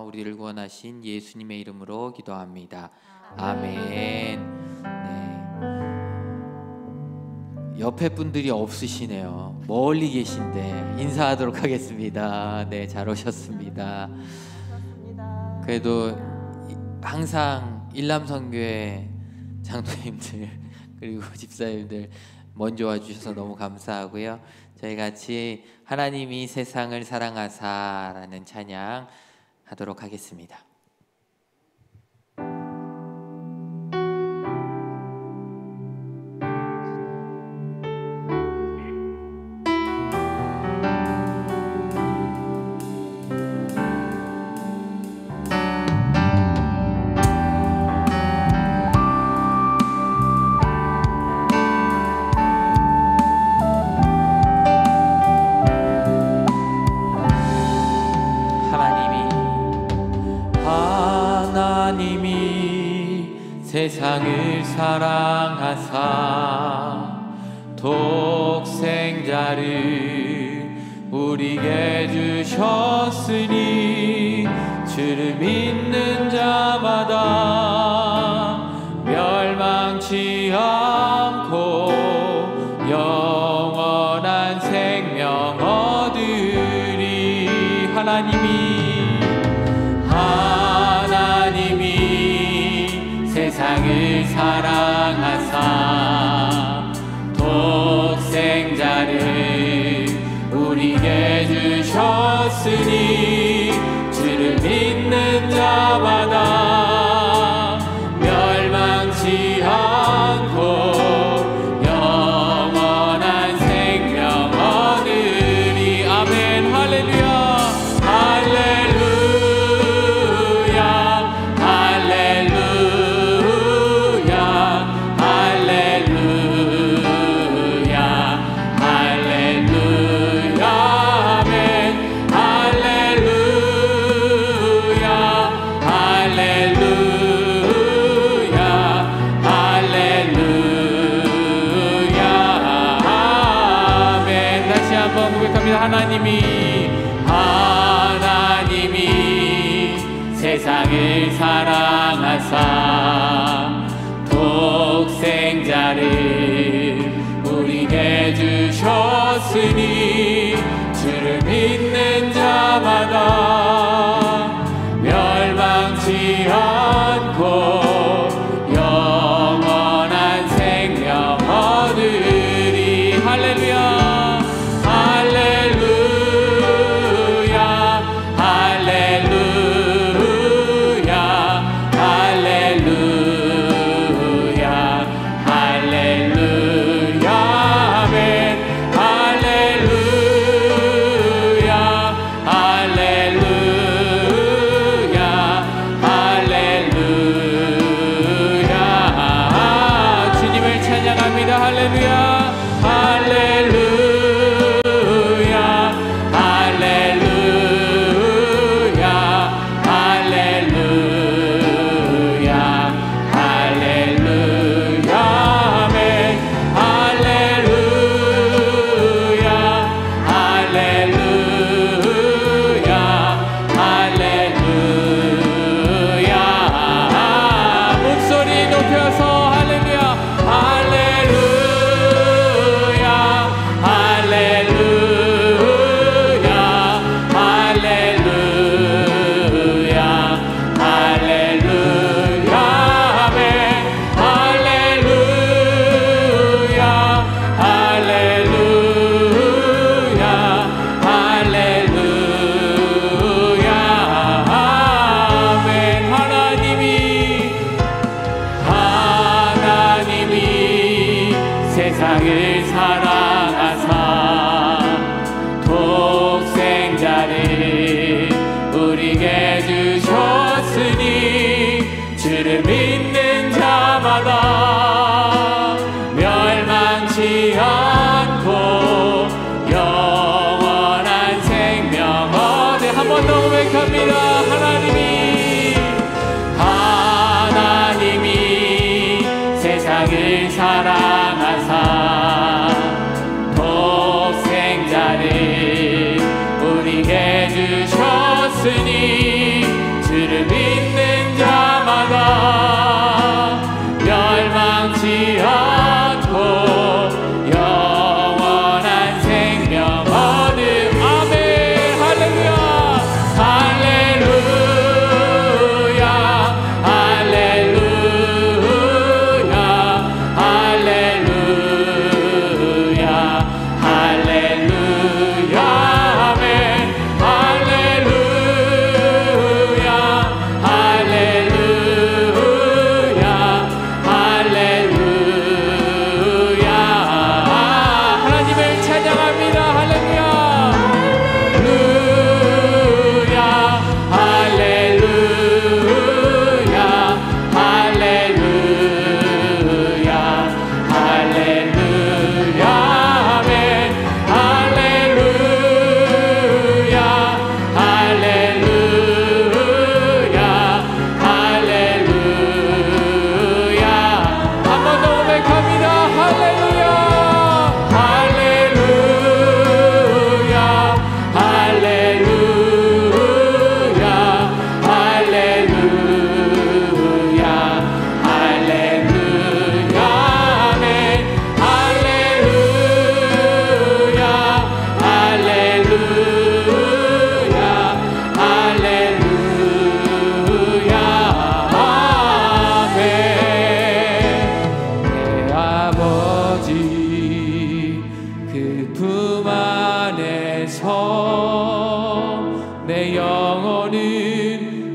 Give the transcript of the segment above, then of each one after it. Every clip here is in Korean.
우리를 구원하신 예수님의 이름으로 기도합니다. 아멘. 네. 옆에 분들이 없으시네요. 멀리 계신데 인사하도록 하겠습니다. 네, 잘 오셨습니다. 그래도 항상 일남선교회 장로님들 그리고 집사님들 먼저 와주셔서 너무 감사하고요. 저희 같이 하나님이 세상을 사랑하사라는 찬양 하도록 하겠습니다. 세상을 사랑하사 독생자를 우리에게 주셨으니 주를 믿는 자마다 멸망치 않고 영원한 생명 얻으리. 하나님이 세상을 사랑하사 독생자를 우리에게 주셨으니 주를 믿는 자마다 멸망치 않고 영원한 생명 얻으리. 아멘. 할렐루야. 하나님이 세상을 사랑하사 독생자를 우리에게 주셨으니 주를 믿는 자마다 멸망치 않고 영원한 생명 얻으리. 할렐루야. 세상을 사랑하사 독생자를 우리에게 주셨으니 주를 믿는 자마다 멸망치 않고 영원한 생명 얻으리. 한 번 더 고백합니다. 하나님이 세상을 사랑하사 독생자를 우리에게 주셨으니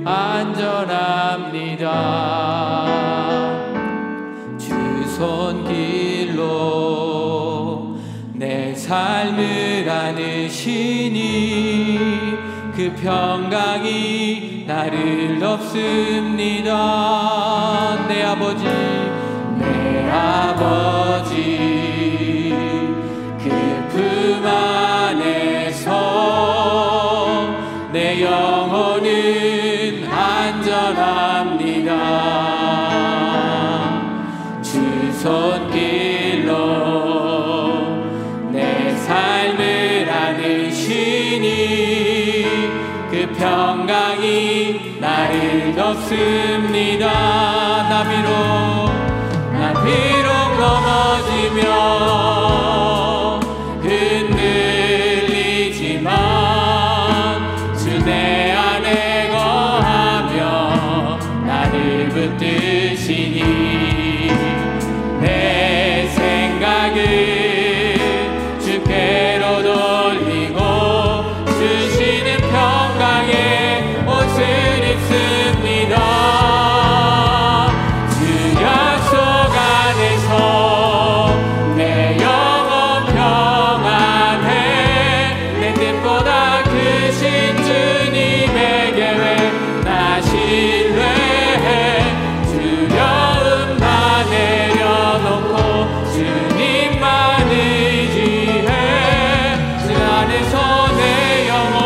안전합니다. 주 손길로 내 삶을 안으시니 그 평강이 나를 덮습니다. 내 아버지 그 품 안에서 내 영혼은 안전합니다. 주 손길로 내 삶을 안으시니 그 평강이 나를 덮습니다. 나 비록 넘어지며 흔들리지만 주 내 안에 거하며 나를 붙드시니 내 생각을 주께로 돌리고 주시는 평강의 옷을 입습니다. 주 약속 안에서 내 영혼 평안해. 내 뜻보다 크신 주님의 계획 나 신뢰해. 두려움 다 내려놓고 주님만 의지해. 주 안에서 내 영혼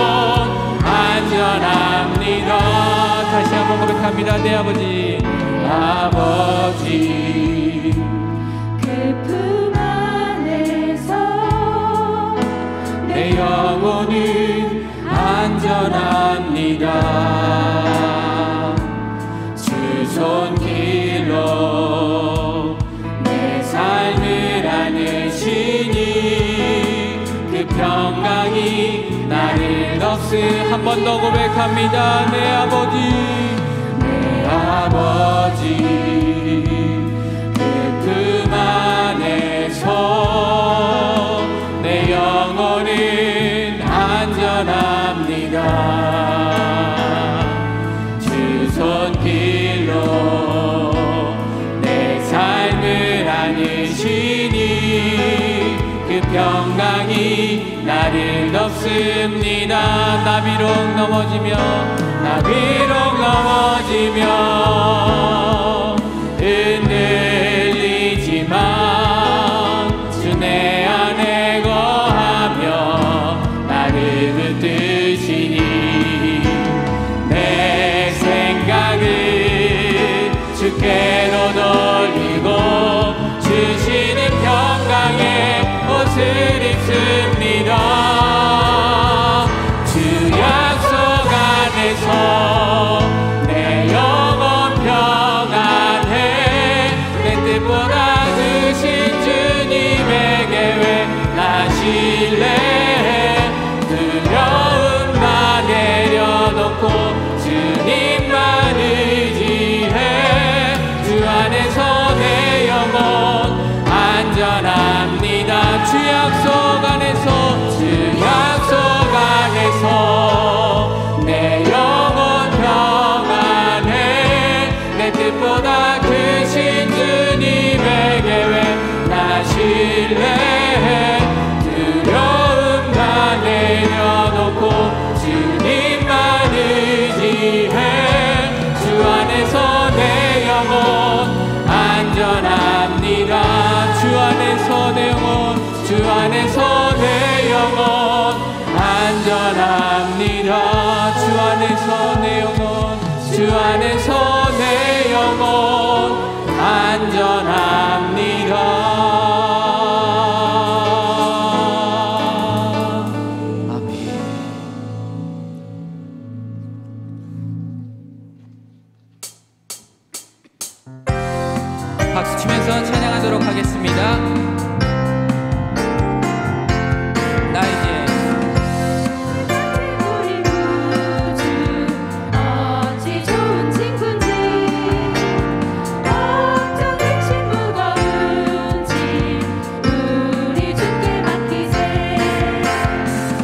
안전합니다. 다시 한번 고백합니다. 내 아버지 그 품 안에서 내 영혼은 안전합니다. 주 손길로 내 삶을 안으시니 그 평강이 나를 덮습. 한 번 더 고백합니다. 내 아버지 그 품 안에서 내 영혼은 안전합니다. 주 손길로 내 삶을 안으시니 그 평강이 나를 덮습니다. 나 비록 넘어지며 흔들리지만 주 내 안에 거하며 나를 붙드시니 내 생각을 주께로 돌리고 주시는 평강의 옷을 입습니다. 주 약속 안에서 내 영혼 평안해. 내 뜻보다 크신 주님의 계획 나 신뢰해. 두려움 다 내려놓고 주님만 의지해. 주 안에서 내 영혼 안전합니다. 주 약속 안에서 내 영혼 평안해. 내 뜻보다 크신 주님의 계획 나 신뢰해. 두려움 다 내려놓고 주님만 의지해. 주 안에서 내 영혼 안전합니다. 주 안에서 내 영혼 안전합니다. 주 안에서 내 영혼 안전합니다. 아멘. 박수 치면서 찬양하도록 하겠습니다. 나 이제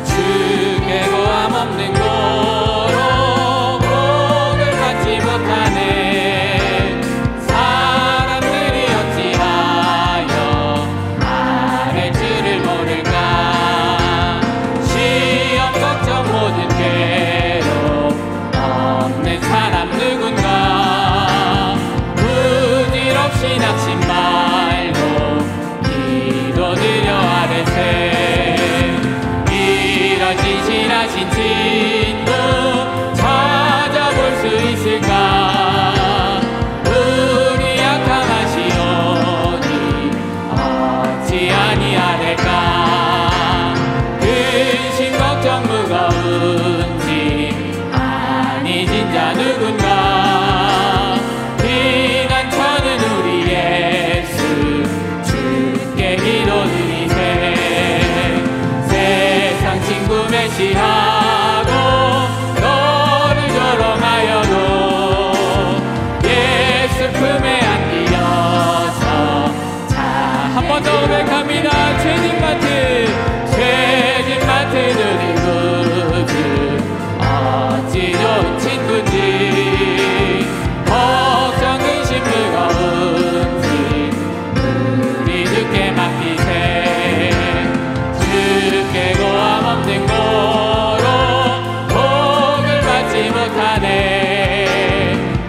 주께 고함 없는 거로 고를 자 누군가. 피난처는 우리 예수 주께 기도드리세. 세상 친구 멸시하고 너를 조롱하여도 예수 품에 안기어서 한 번 더 고백합니다. 죄진 맡은 우리 구주 어찌 좋은 친구인지 걱정 근심 무거운지 우리 주께 맡기세. 주께 고함 없는 거로 복을 받지 못하네.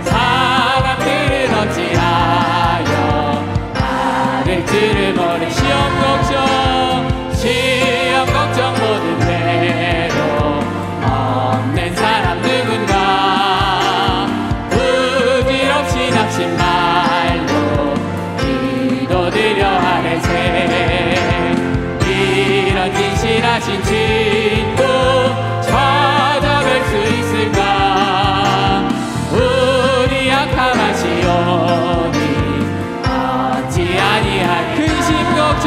사람들은 어찌하여 아를지를 모르. 시험 걱정 모든 대로 없는 사람 누군가. 부질없이 낙심 말로 기도드려 하래세. 이런 진실하신 친구 찾아뵐 수 있을까. 우리 약함하시오니 어찌 아니할. 근심 걱정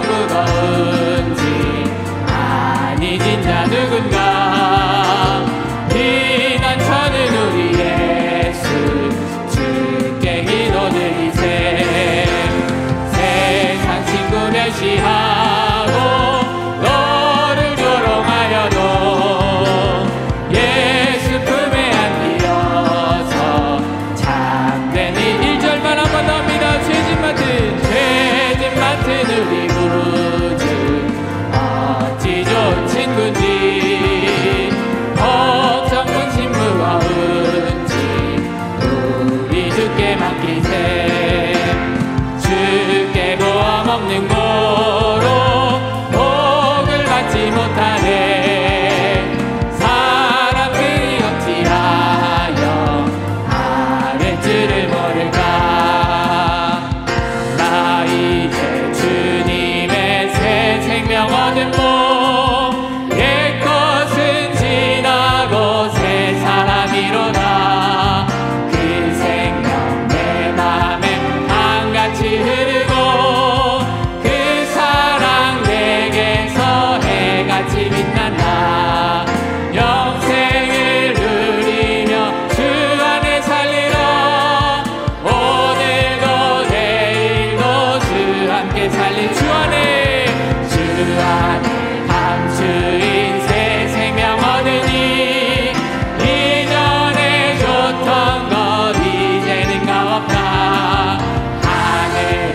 무거운지 아니 진짜 누군가. 피난처는 우리 예수 주께 기도드리세. 세상 친구 멸시하고 너를 조롱하여도 예수 품에 안기어서 참된 이 1절만 한 번 더 합니다. 죄진 맡은 우리 구주 어찌 좋은 친구인지 걱정 근심 무거운지 우리 주께 맡기세. 주께 고함 없는 거로 복을 받지 못하네. 사람들이 어찌하여 아랫줄을 모를까. 나 이제 주님의 새 생명 얻은 몸. 옛것은 지나고 새 사람이로다. 그 생명 내 맘에 강같이 흐르고 그 사랑 내게서 해같이 빛난다. 영생을 누리며 주 안에 살리라. 오늘도 내일도 주 함께 살릴. 주 안에 감추인 새 생명 얻으니 이전에 좋던 것 이제는 값없다. 하늘의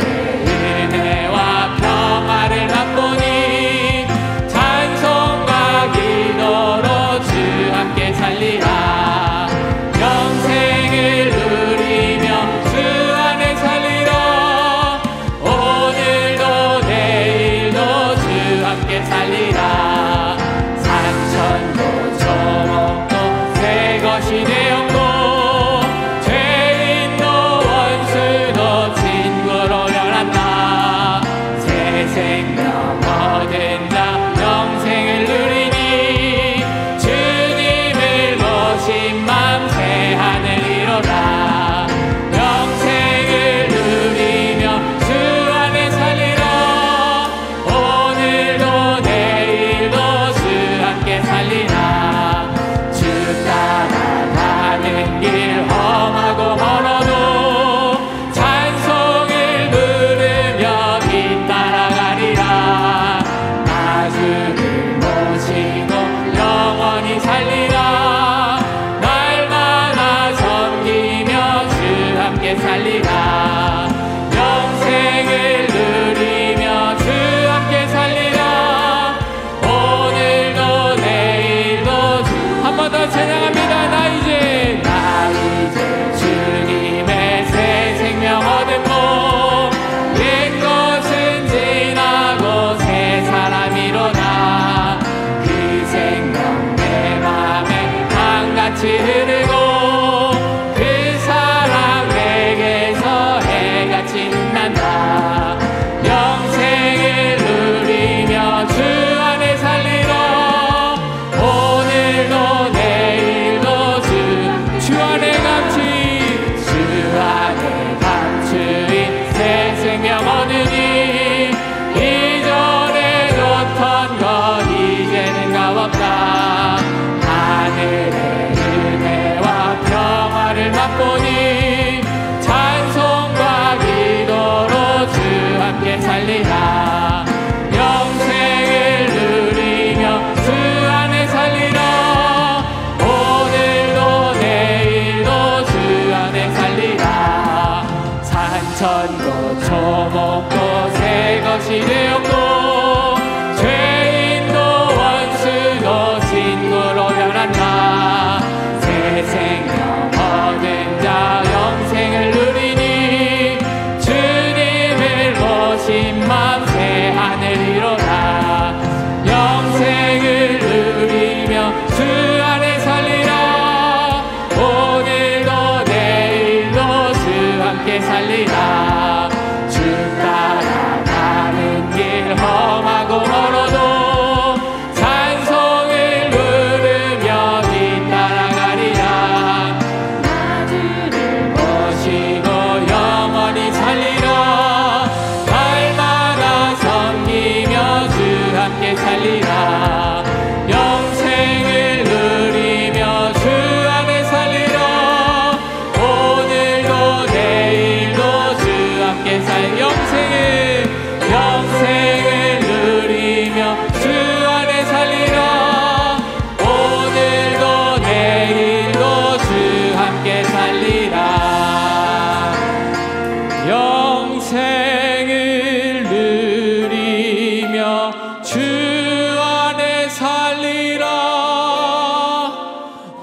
은혜와 평화를 맛보니 찬송과 기도로 주 함께 살리라. 영생을 누리며 주 안에 살리라. 오늘도 내일도 주 함께 살리라. 산천도 조목도 새 것이 되었고 죄인도 원수도 친구로 변한다. 새 생명 얻은 자 영생을 누리니 주님을 모신 맘 새 하늘이로다. 영생을 누리며 주 안에 살리라. 오늘도 내일도 주 함께 살리라. 주 따라가는 길 험하고 멀어도 찬송을 부르며 길 따라가리라. 나 주를 모시고 영원히 살리라. 날마다 섬기며 주 함께 살리라. 영생을 누리며 주 함께 살리라. 오늘도 내일도 주. 한 번 더 찬양합니다. 나 이제 주님의 새 생명 얻은 몸. 옛것은 지나고 새 사람이로다. 그 생명 내 맘에 강같이 흐르고 그 사랑 내게서 해같이 빛난다. 영생을 누리며 주 안에 살리라. 오늘도 내일도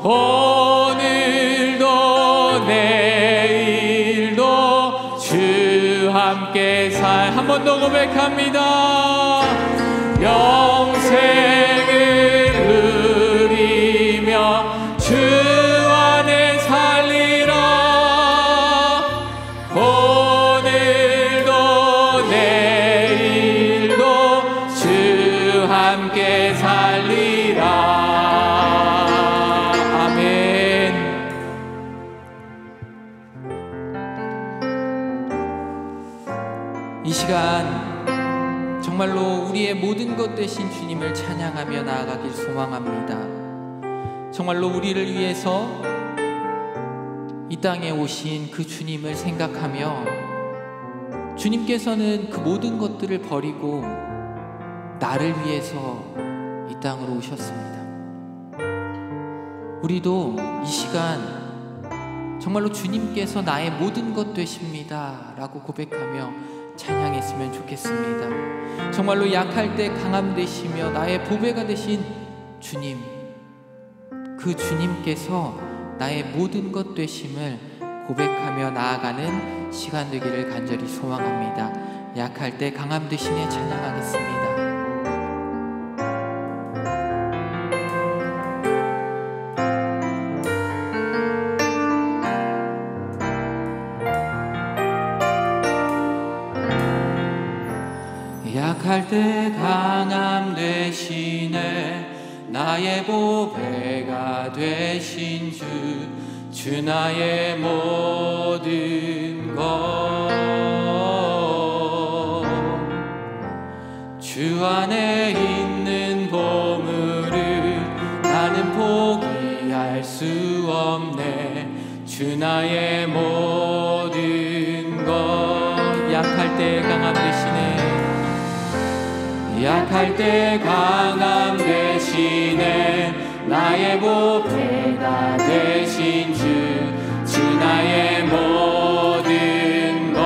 오늘도 내일도 주 함께 한 번 더 고백합니다. 영생을 누리며 주 안에 살리라. 오늘도 내일도 주 함께 살리라. 아멘. 이 시간 정말로 우리의 모든 것 되신 주님을 찬양하며 나아가길 소망합니다. 정말로 우리를 위해서 이 땅에 오신 그 주님을 생각하며 주님께서는 그 모든 것들을 버리고 나를 위해서 이 땅으로 오셨습니다. 우리도 이 시간 정말로 주님께서 나의 모든 것 되십니다 라고 고백하며 찬양했으면 좋겠습니다. 정말로 약할 때 강함 되시며 나의 보배가 되신 주님, 그 주님께서 나의 모든 것 되심을 고백하며 나아가는 시간 되기를 간절히 소망합니다. 약할 때 강함 되시네 찬양하겠습니다. 약할 때 강함 되시네 나의 보배가 되신 주 나의 모든 것 주 안에 있는 보물을 나는 포기할 수 없네. 주 나의 모든 것 약할 때 강함 되시네 약할 때 강함 되시네 나의 보배가 되신 주 나의 모든 것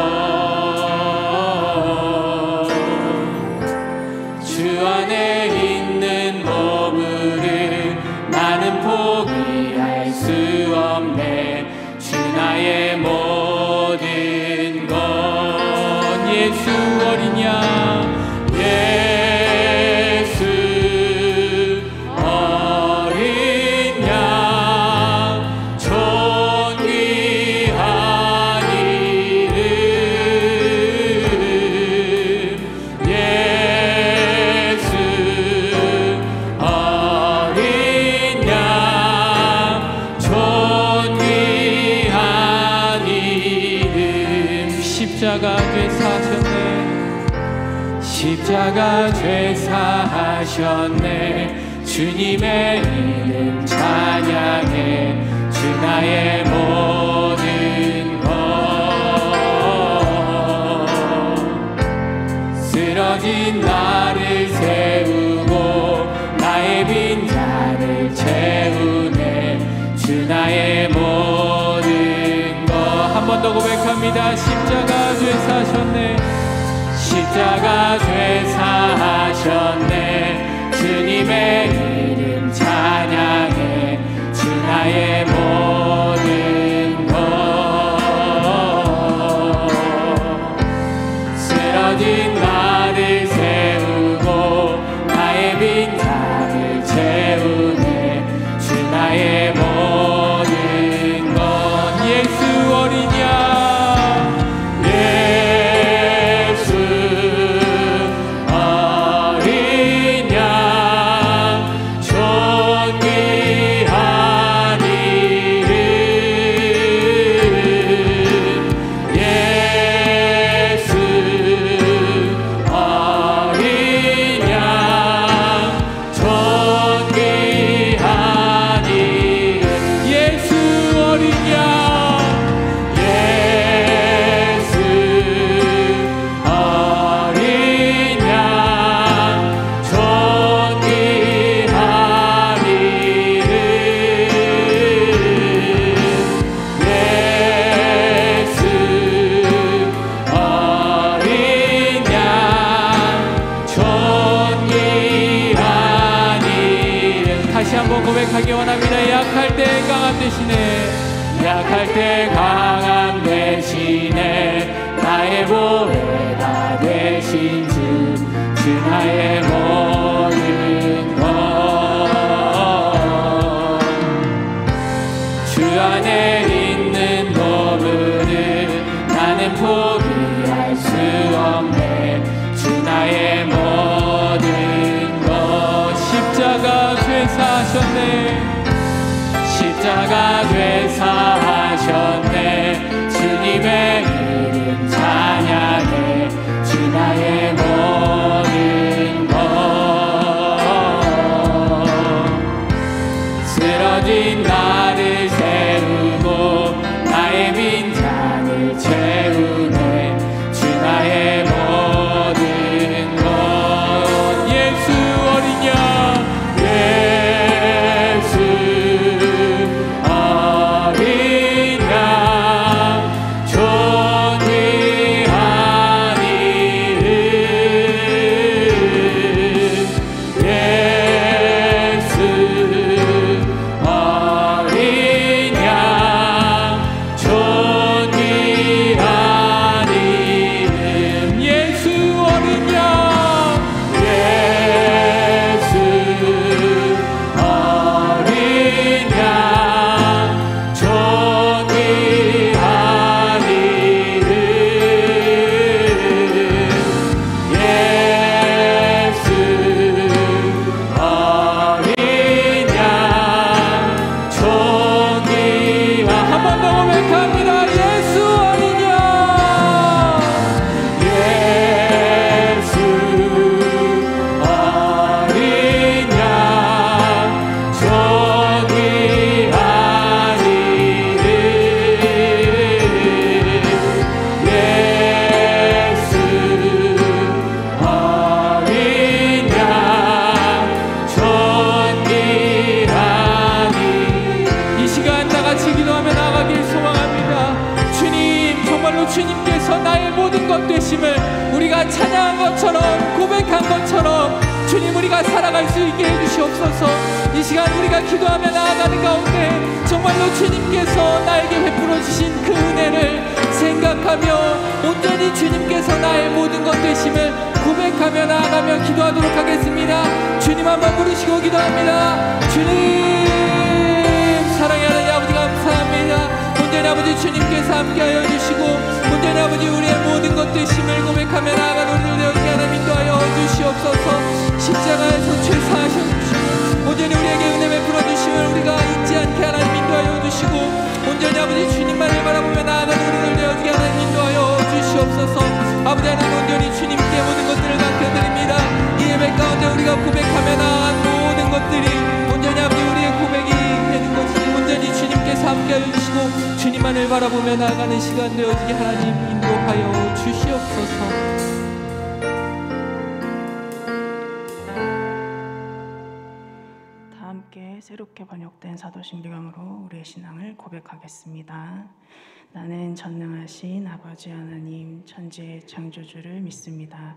주 안에 있는 보물을 나는 포기할 수 없네. 주 나의 모든 것 예수 어린 양 십자가 죄사하셨네. 주님의 이름 찬양해. 주 나의 모든 것 쓰러진 나를 세우고 나의 빈자를 채우네. 주 나의 모든 것 한 번 더 고백합니다. 십자가 죄사하셨네. 십자가 죄사하셨네. 주님의 이름 찬양해. 주 나의 모든 것 쓰러진 나를 세우고 나의 빈자를 채우네. 주 나의 모든 것 예수 어린 양 고백하기 원합니다. 약할 때 강함 대신에 약할 때 강함 대신에 나의 보혜가 되신 주 나의 모든 것 주 안에 있는 도구는 나는 포기할 수 없네 주 나의 모든 것 십자가 죄사하셨네 십자가 죄사하셨네 주님의 이름 찬양해 주 나의 모든 것 쓰러진 나를 세우고 나의 빈잔을 채우네 주 나의 모든 것 예수 어린 양 예수 어린 양 존귀한 이름 예수 어린 양 존귀한 이름 예수 어린 양 예수 어린 양 존귀한 이름 예수 어린 양 존귀한 한 번 더 고백합니다 예수 어린 양 예수 어린 양 존귀한 이름 예수 어린 양 존귀한 이름 이 시간 다 같이 기도하며 나아가길 소망합니다. 주님 정말로 주님께서 나의 모든 것 되심을 우리가 찬양한 것처럼 고백한 것처럼 주님 우리가 살아갈 수 있게 해주시옵소서. 이 시간 우리가 기도하며 나아가는 가운데 정말로 주님께서 나에게 베풀어 주신 그 은혜를 생각하며 온전히 주님께서 나의 모든 것 되심을 고백하며 나아가며 기도하도록 하겠습니다. 주님 한번 부르시고 기도합니다. 주님 사랑의 하나님 아버지 감사합니다. 온전히 아버지 주님께서 함께하여 주시고 온전히 아버지 우리의 모든 것 되심을 고백하며 나아가는 우리를 되어지게 하나님 인도하여 주시옵소서. 십자가에서 죄사하셔주시고 온전히 우리에게 은혜 베풀어 주심을 우리가 잊지 않게 하나님 인도하여 주시고 온전히 아버지 주님만을 바라보며 나아가는 우리를 되어지게 하나님 인도하여 주시옵소서. 아버지 하나님 온전히 주님께 모든 것들을 맡겨드립니다. 이 예배 가운데 우리가 고백하며 나아간 모든 것들이 온전히 아버지 우리의 고백이 되는 것이 온전히 주님께서 함께하여 주시고 주님만을 바라보며 나아가는 시간 되어지게 하나님 인도하여 주시옵소서. 다 함께 새롭게 번역된 사도신경으로 우리의 신앙을 고백하겠습니다. 나는 전능하신 아버지 하나님 천지의 창조주를 믿습니다.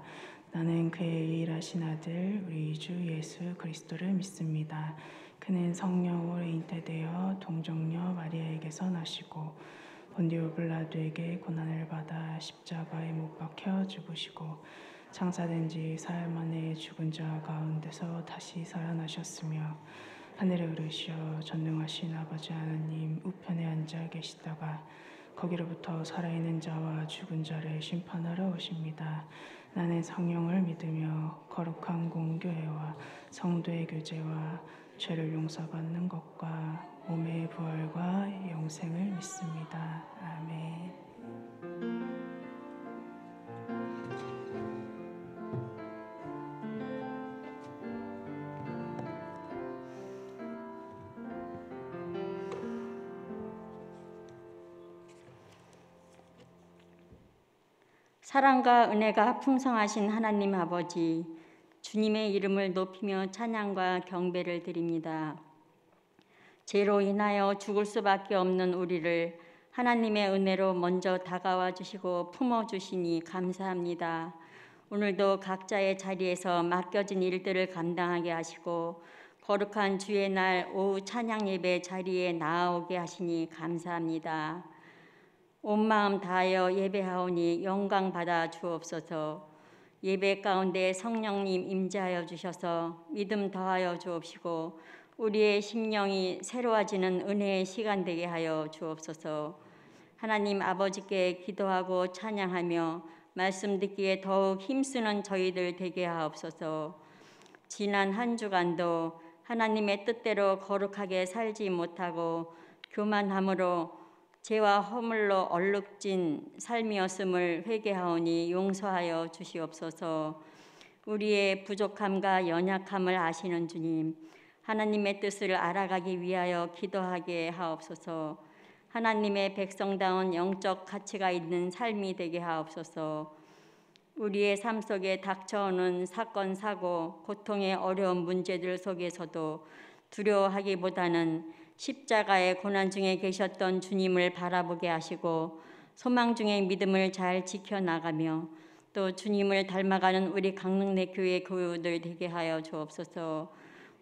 나는 그의 유일하신 아들 우리 주 예수 그리스도를 믿습니다. 그는 성령으로 잉태되어 동정녀 마리아에게서 나시고 본디오 빌라도에게 고난을 받아 십자가에 못 박혀 죽으시고 장사된 지 사흘 만에 죽은 자 가운데서 다시 살아나셨으며 하늘에 오르시어 전능하신 아버지 하나님 우편에 앉아 계시다가 거기로부터 살아있는 자와 죽은 자를 심판하러 오십니다. 나는 성령을 믿으며 거룩한 공교회와 성도의 교제와 죄를 용서받는 것과 몸의 부활과 영생을 믿습니다. 아멘. 사랑과 은혜가 풍성하신 하나님 아버지, 주님의 이름을 높이며 찬양과 경배를 드립니다. 죄로 인하여 죽을 수밖에 없는 우리를 하나님의 은혜로 먼저 다가와 주시고 품어주시니 감사합니다. 오늘도 각자의 자리에서 맡겨진 일들을 감당하게 하시고 거룩한 주의 날 오후 찬양 예배 자리에 나아오게 하시니 감사합니다. 온 마음 다하여 예배하오니 영광 받아 주옵소서. 예배 가운데 성령님 임재하여 주셔서 믿음 더하여 주옵시고 우리의 심령이 새로워지는 은혜의 시간 되게 하여 주옵소서. 하나님 아버지께 기도하고 찬양하며 말씀 듣기에 더욱 힘쓰는 저희들 되게 하옵소서. 지난 한 주간도 하나님의 뜻대로 거룩하게 살지 못하고 교만함으로 죄와 허물로 얼룩진 삶이었음을 회개하오니 용서하여 주시옵소서. 우리의 부족함과 연약함을 아시는 주님, 하나님의 뜻을 알아가기 위하여 기도하게 하옵소서. 하나님의 백성다운 영적 가치가 있는 삶이 되게 하옵소서. 우리의 삶 속에 닥쳐오는 사건, 사고, 고통의 어려운 문제들 속에서도 두려워하기보다는 십자가의 고난 중에 계셨던 주님을 바라보게 하시고 소망 중에 믿음을 잘 지켜나가며 또 주님을 닮아가는 우리 강릉내 교회 교우들 되게 하여 주옵소서.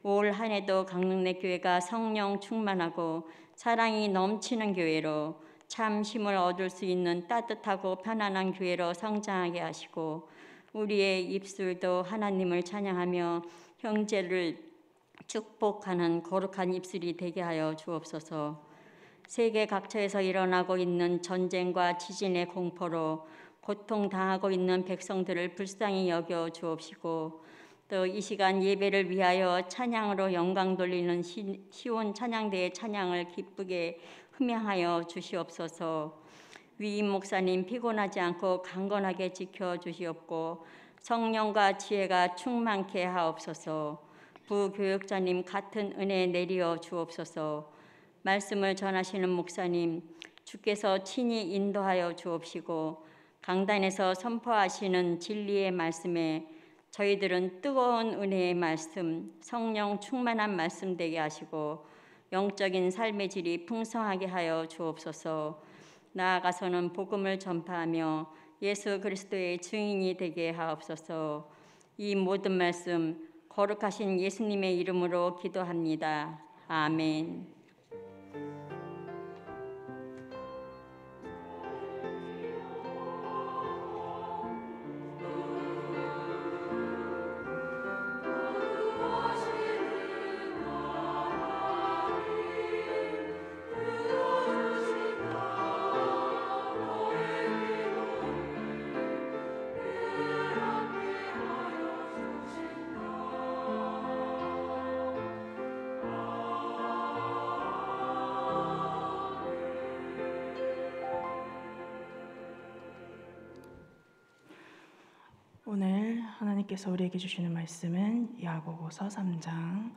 올 한 해도 강릉내 교회가 성령 충만하고 사랑이 넘치는 교회로 참 힘을 얻을 수 있는 따뜻하고 편안한 교회로 성장하게 하시고 우리의 입술도 하나님을 찬양하며 형제를 축복하는 거룩한 입술이 되게 하여 주옵소서. 세계 각처에서 일어나고 있는 전쟁과 지진의 공포로 고통당하고 있는 백성들을 불쌍히 여겨 주옵시고 또 이 시간 예배를 위하여 찬양으로 영광 돌리는 시온 찬양대의 찬양을 기쁘게 흠양하여 주시옵소서. 위임 목사님 피곤하지 않고 강건하게 지켜주시옵고 성령과 지혜가 충만케 하옵소서. 부교육자님 같은 은혜 내리어 주옵소서. 말씀을 전하시는 목사님 주께서 친히 인도하여 주옵시고 강단에서 선포하시는 진리의 말씀에 저희들은 뜨거운 은혜의 말씀, 성령 충만한 말씀 되게 하시고 영적인 삶의 질이 풍성하게 하여 주옵소서. 나아가서는 복음을 전파하며 예수 그리스도의 증인이 되게 하옵소서. 이 모든 말씀 거룩하신 예수님의 이름으로 기도합니다. 아멘. 오늘 하나님께서 우리에게 주시는 말씀은 야고보서 3장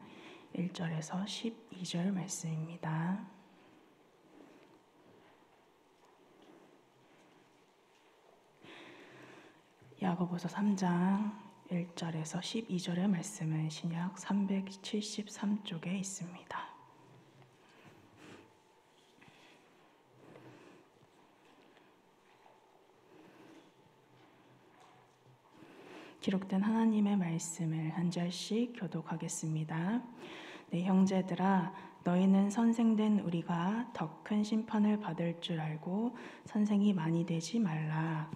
1절에서 12절 말씀입니다. 야고보서 3장 1절에서 12절의 말씀은 신약 373쪽에 있습니다. 기록된 하나님의 말씀을 한 절씩 교독하겠습니다. 내 형제들아, 너희는 선생된 우리가 더 큰 심판을 받을 줄 알고 선생이 많이 되지 말라.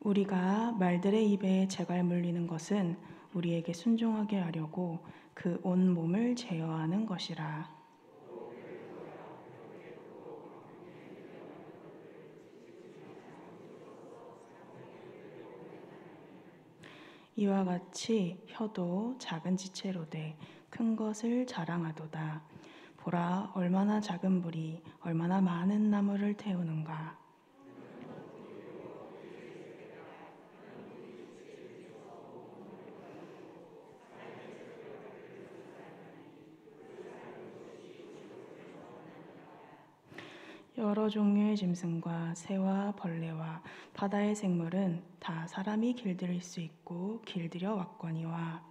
우리가 말들의 입에 재갈 물리는 것은 우리에게 순종하게 하려고 그 온 몸을 제어하는 것이라. 이와 같이 혀도 작은 지체로되 큰 것을 자랑하도다. 보라, 얼마나 작은 불이 얼마나 많은 나무를 태우는가. 여러 종류의 짐승과 새와 벌레와 바다의 생물은 다 사람이 길들일 수 있고 길들여 왔거니와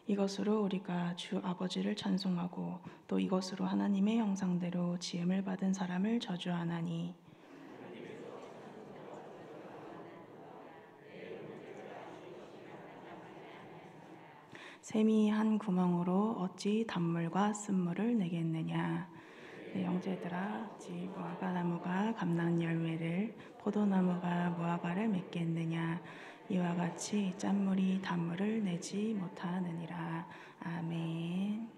이것으로 우리가 주 아버지를 찬송하고 또 이것으로 하나님의 형상대로 지음을 받은 사람을 저주하나니 샘이 한 구멍으로 어찌 단물과 쓴물을 내겠느냐. 내 형제들아, 어찌 무화과 나무가 감람 열매를 포도나무가 무화과를 맺겠느냐. 이와 같이 짠물이 단물을 내지 못하느니라. 아멘.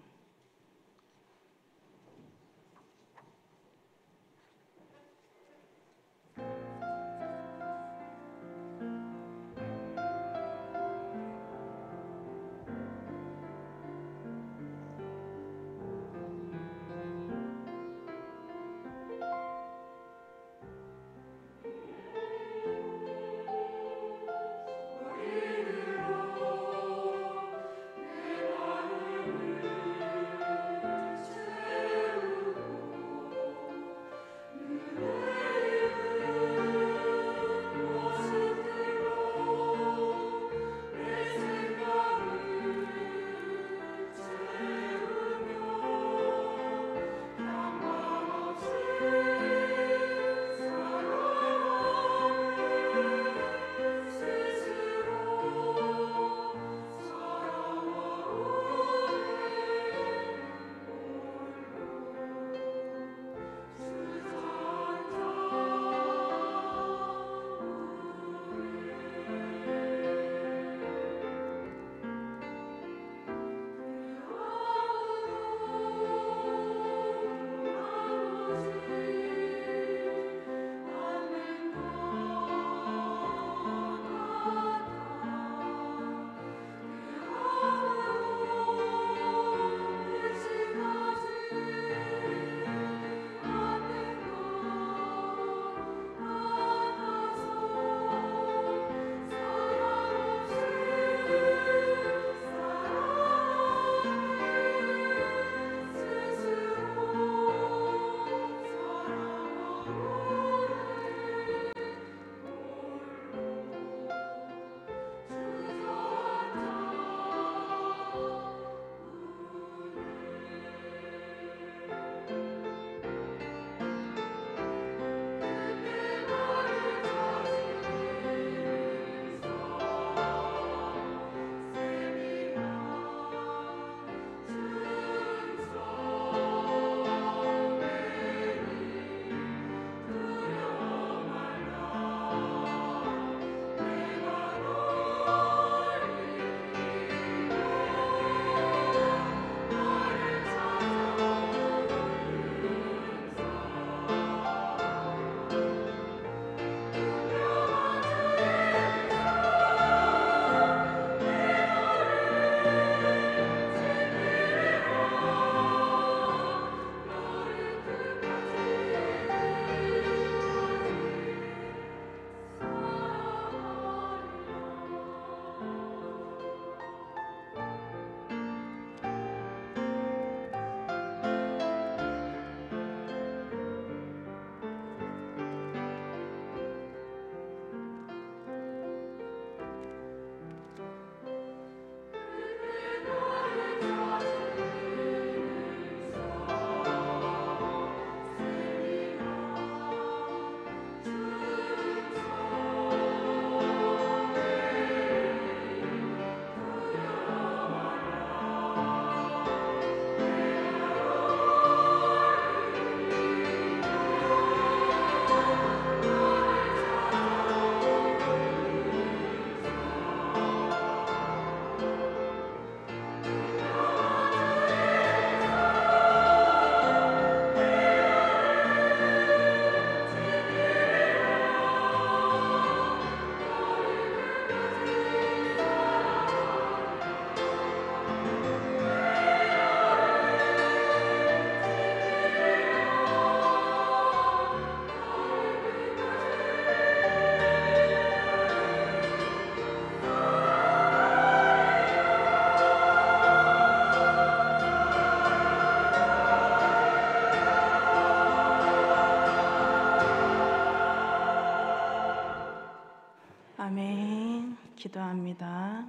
기도합니다.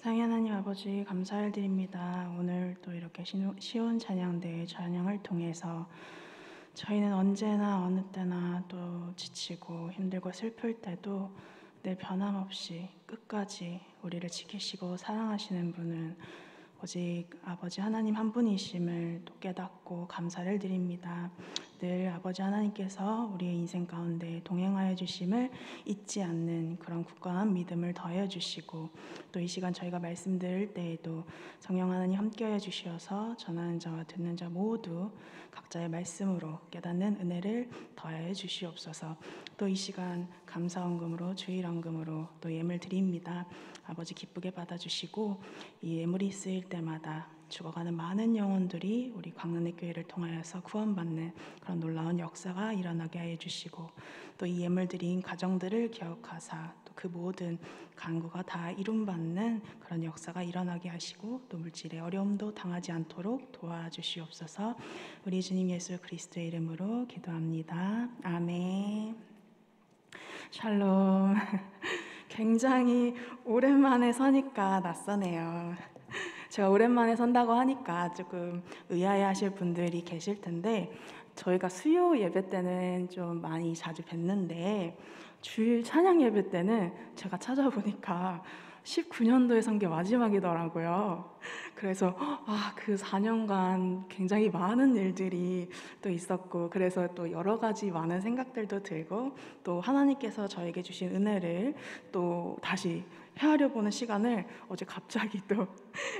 상해 하나님 아버지 감사드립니다. 오늘 또 이렇게 쉬운 찬양대의 찬양을 통해서 저희는 언제나 어느 때나 또 지치고 힘들고 슬플 때도 늘 변함없이 끝까지 우리를 지키시고 사랑하시는 분은 오직 아버지 하나님 한 분이심을 또 깨닫고 감사를 드립니다. 늘 아버지 하나님께서 우리의 인생 가운데 동행하여 주심을 잊지 않는 그런 굳건한 믿음을 더해 주시고 또 이 시간 저희가 말씀 들을 때에도 성령 하나님 함께하여 주시어서 전하는 자와 듣는 자 모두 각자의 말씀으로 깨닫는 은혜를 더해 주시옵소서. 또 이 시간 감사헌금으로 주일헌금으로 또 예물 드립니다. 아버지 기쁘게 받아주시고 이 예물이 쓰일 때마다 죽어가는 많은 영혼들이 우리 광릉의 교회를 통하여서 구원받는 그런 놀라운 역사가 일어나게 하여 주시고 또 이 예물 드린 가정들을 기억하사 또 그 모든 간구가 다 이룸받는 그런 역사가 일어나게 하시고 또 물질의 어려움도 당하지 않도록 도와주시옵소서. 우리 주님 예수 그리스도의 이름으로 기도합니다. 아멘. 샬롬. 굉장히 오랜만에 서니까 낯서네요. 제가 오랜만에 선다고 하니까 조금 의아해하실 분들이 계실 텐데 저희가 수요 예배 때는 좀 많이 자주 뵀는데 주일 찬양 예배 때는 제가 찾아보니까 19년도에 선 게 마지막이더라고요. 그래서 그 4년간 굉장히 많은 일들이 또 있었고 그래서 또 여러 가지 많은 생각들도 들고 또 하나님께서 저에게 주신 은혜를 또 다시 헤아려 보는 시간을 어제 갑자기 또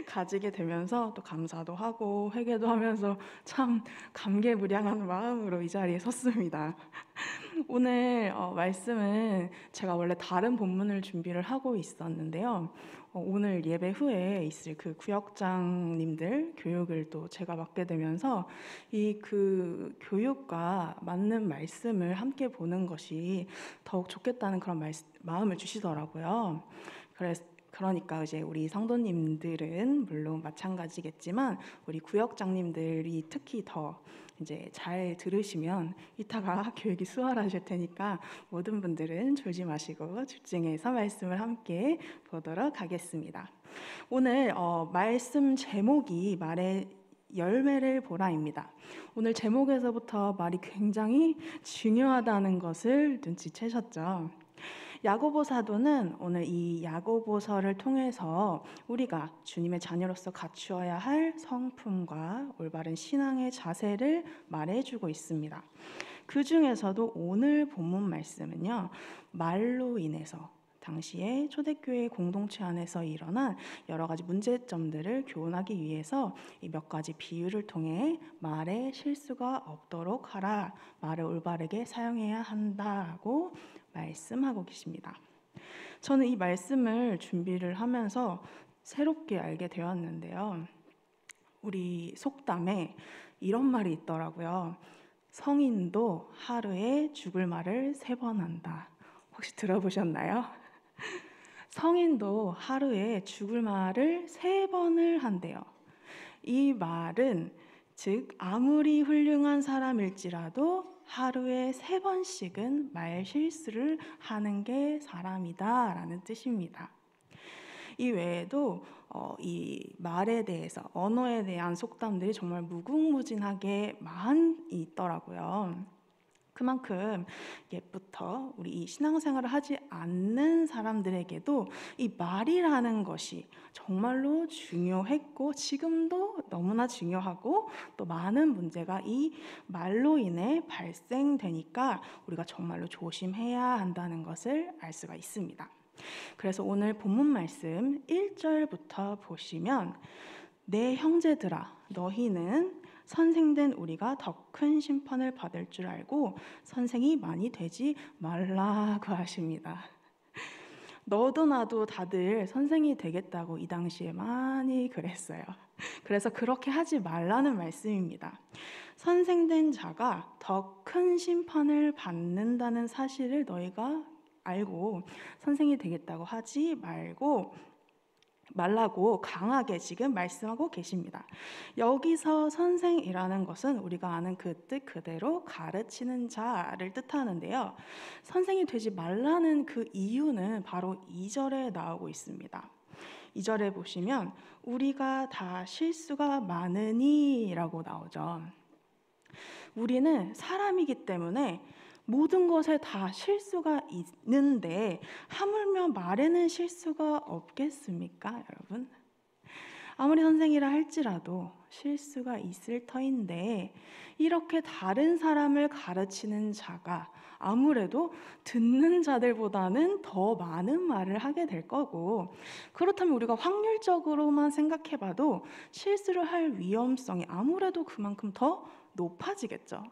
가지게 되면서 또 감사도 하고 회개도 하면서 참 감개무량한 마음으로 이 자리에 섰습니다. 오늘 말씀은 제가 원래 다른 본문을 준비를 하고 있었는데요. 오늘 예배 후에 있을 그 구역장님들 교육을 또 제가 맡게 되면서 이 그 교육과 맞는 말씀을 함께 보는 것이 더욱 좋겠다는 그런 마음을 주시더라고요. 그러니까 이제 우리 성도님들은 물론 마찬가지겠지만 우리 구역장님들이 특히 더 이제 잘 들으시면 이따가 교육이 수월하실 테니까 모든 분들은 졸지 마시고 집중해서 말씀을 함께 보도록 하겠습니다. 오늘 말씀 제목이 말의 열매를 보라입니다. 오늘 제목에서부터 말이 굉장히 중요하다는 것을 눈치채셨죠? 야고보 사도는 오늘 이 야고보서를 통해서 우리가 주님의 자녀로서 갖추어야 할 성품과 올바른 신앙의 자세를 말해주고 있습니다. 그 중에서도 오늘 본문 말씀은요, 말로 인해서 당시에 초대교회 공동체 안에서 일어난 여러 가지 문제점들을 교훈하기 위해서 이 몇 가지 비유를 통해 말에 실수가 없도록 하라, 말을 올바르게 사용해야 한다고 말씀하고 계십니다. 저는 이 말씀을 준비를 하면서 새롭게 알게 되었는데요. 우리 속담에 이런 말이 있더라고요. 성인도 하루에 죽을 말을 3번 한다. 혹시 들어보셨나요? 성인도 하루에 죽을 말을 3번을 한대요. 이 말은 즉 아무리 훌륭한 사람일지라도 하루에 3번씩은 말 실수를 하는 게 사람이다 라는 뜻입니다. 이 외에도 이 말에 대해서 언어에 대한 속담들이 정말 무궁무진하게 많이 있더라고요. 그만큼 옛부터 우리 이 신앙생활을 하지 않는 사람들에게도 이 말이라는 것이 정말로 중요했고 지금도 너무나 중요하고 또 많은 문제가 이 말로 인해 발생되니까 우리가 정말로 조심해야 한다는 것을 알 수가 있습니다. 그래서 오늘 본문 말씀 1절부터 보시면 내 형제들아 너희는 선생된 우리가 더 큰 심판을 받을 줄 알고 선생이 많이 되지 말라고 하십니다. 너도 나도 다들 선생이 되겠다고 이 당시에 많이 그랬어요. 그래서 그렇게 하지 말라는 말씀입니다. 선생된 자가 더 큰 심판을 받는다는 사실을 너희가 알고 선생이 되겠다고 하지 말라고 강하게 지금 말씀하고 계십니다. 여기서 선생이라는 것은 우리가 아는 그 뜻 그대로 가르치는 자를 뜻하는데요. 선생이 되지 말라는 그 이유는 바로 2절에 나오고 있습니다. 2절에 보시면 우리가 다 실수가 많으니 라고 나오죠. 우리는 사람이기 때문에 모든 것에 다 실수가 있는데 하물며 말에는 실수가 없겠습니까, 여러분? 아무리 선생이라 할지라도 실수가 있을 터인데 이렇게 다른 사람을 가르치는 자가 아무래도 듣는 자들보다는 더 많은 말을 하게 될 거고, 그렇다면 우리가 확률적으로만 생각해봐도 실수를 할 위험성이 아무래도 그만큼 더 높아지겠죠.